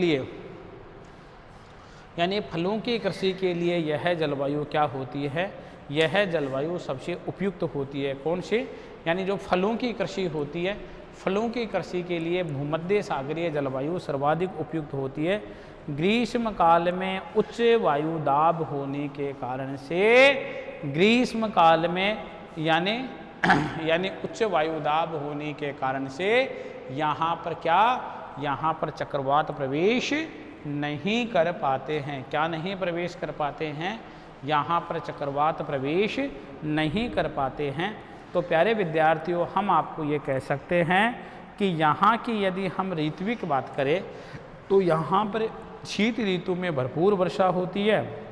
लिए यह जलवायु क्या होती है, यह जलवायु सबसे उपयुक्त होती है। कौन से, यानी जो फलों की कृषि होती है, फलों की कृषि के लिए भूमध्य सागरीय जलवायु सर्वाधिक उपयुक्त होती है। ग्रीष्म काल में उच्च वायु दाब होने के कारण से ग्रीष्म काल में यानी उच्च वायु दाब होने के कारण से यहाँ पर क्या, यहाँ पर चक्रवात प्रवेश नहीं कर पाते हैं। क्या नहीं प्रवेश कर पाते हैं, यहाँ पर चक्रवात प्रवेश नहीं कर पाते हैं। तो प्यारे विद्यार्थियों, हम आपको ये कह सकते हैं कि यहाँ की यदि हम ऋतु की बात करें तो यहाँ पर शीत ऋतु में भरपूर वर्षा होती है।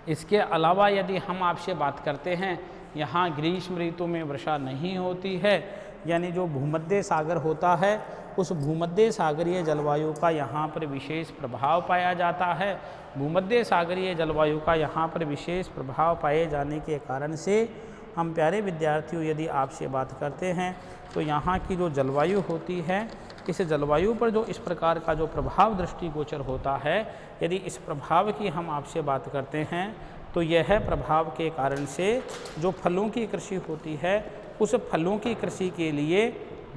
इसके अलावा यदि हम आपसे बात करते हैं, यहाँ ग्रीष्म ऋतु में वर्षा नहीं होती है, यानी जो भूमध्य सागर होता है उस भूमध्य सागरीय जलवायु का यहाँ पर विशेष प्रभाव पाया जाता है। भूमध्य सागरीय जलवायु का यहाँ पर विशेष प्रभाव पाए जाने के कारण से हम प्यारे विद्यार्थियों यदि आपसे बात करते हैं तो यहाँ की जो जलवायु होती है इस जलवायु पर जो इस प्रकार का जो प्रभाव दृष्टिगोचर होता है, यदि इस प्रभाव की हम आपसे बात करते हैं तो यह प्रभाव के कारण से जो फलों की कृषि होती है, उस फलों की कृषि के लिए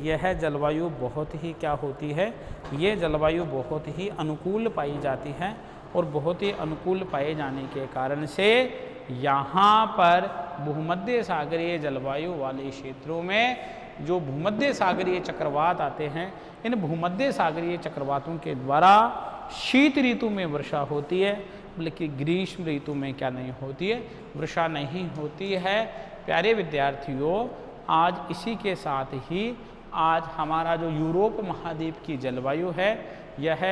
यह जलवायु बहुत ही क्या होती है, ये जलवायु बहुत ही अनुकूल पाई जाती है। और बहुत ही अनुकूल पाए जाने के कारण से यहाँ पर भूमध्य सागरीय जलवायु वाले क्षेत्रों में जो भूमध्य सागरीय चक्रवात आते हैं, इन भूमध्य सागरीय चक्रवातों के द्वारा शीत ऋतु में वर्षा होती है, बल्कि ग्रीष्म ऋतु में क्या नहीं होती है, वर्षा नहीं होती है। प्यारे विद्यार्थियों, आज इसी के साथ ही आज हमारा जो यूरोप महाद्वीप की जलवायु है, यह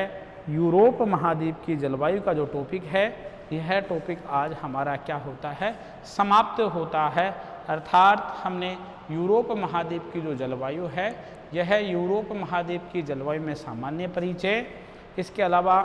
यूरोप महाद्वीप की जलवायु का जो टॉपिक है, यह टॉपिक आज हमारा क्या होता है, समाप्त होता है। अर्थात हमने यूरोप महाद्वीप की जो जलवायु है, यह यूरोप महाद्वीप की जलवायु में सामान्य परिचय, इसके अलावा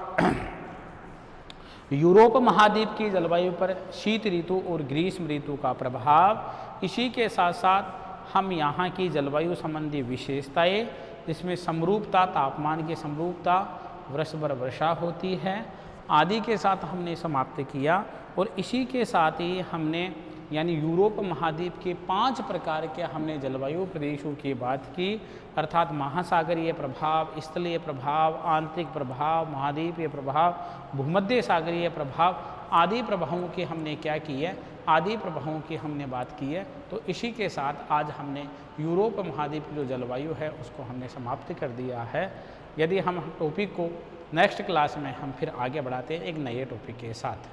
यूरोप महाद्वीप की जलवायु पर शीत ऋतु और ग्रीष्म ऋतु का प्रभाव, इसी के साथ साथ हम यहाँ की जलवायु संबंधी विशेषताएं, जिसमें समरूपता, तापमान की समरूपता, वर्ष भर वर्षा होती है आदि के साथ हमने समाप्त किया। और इसी के साथ ही हमने यानी यूरोप महाद्वीप के 5 प्रकार के हमने जलवायु प्रदेशों की बात की, अर्थात महासागरीय प्रभाव, स्थलीय प्रभाव, आंतरिक प्रभाव, महाद्वीपीय प्रभाव, भूमध्य सागरीय प्रभाव आदि प्रभावों की हमने क्या की है, आदि प्रभावों की हमने बात की है। तो इसी के साथ आज हमने यूरोप महाद्वीप की जो जलवायु है उसको हमने समाप्त कर दिया है। यदि हम टॉपिक को नेक्स्ट क्लास में हम फिर आगे बढ़ाते हैं एक नए टॉपिक के साथ।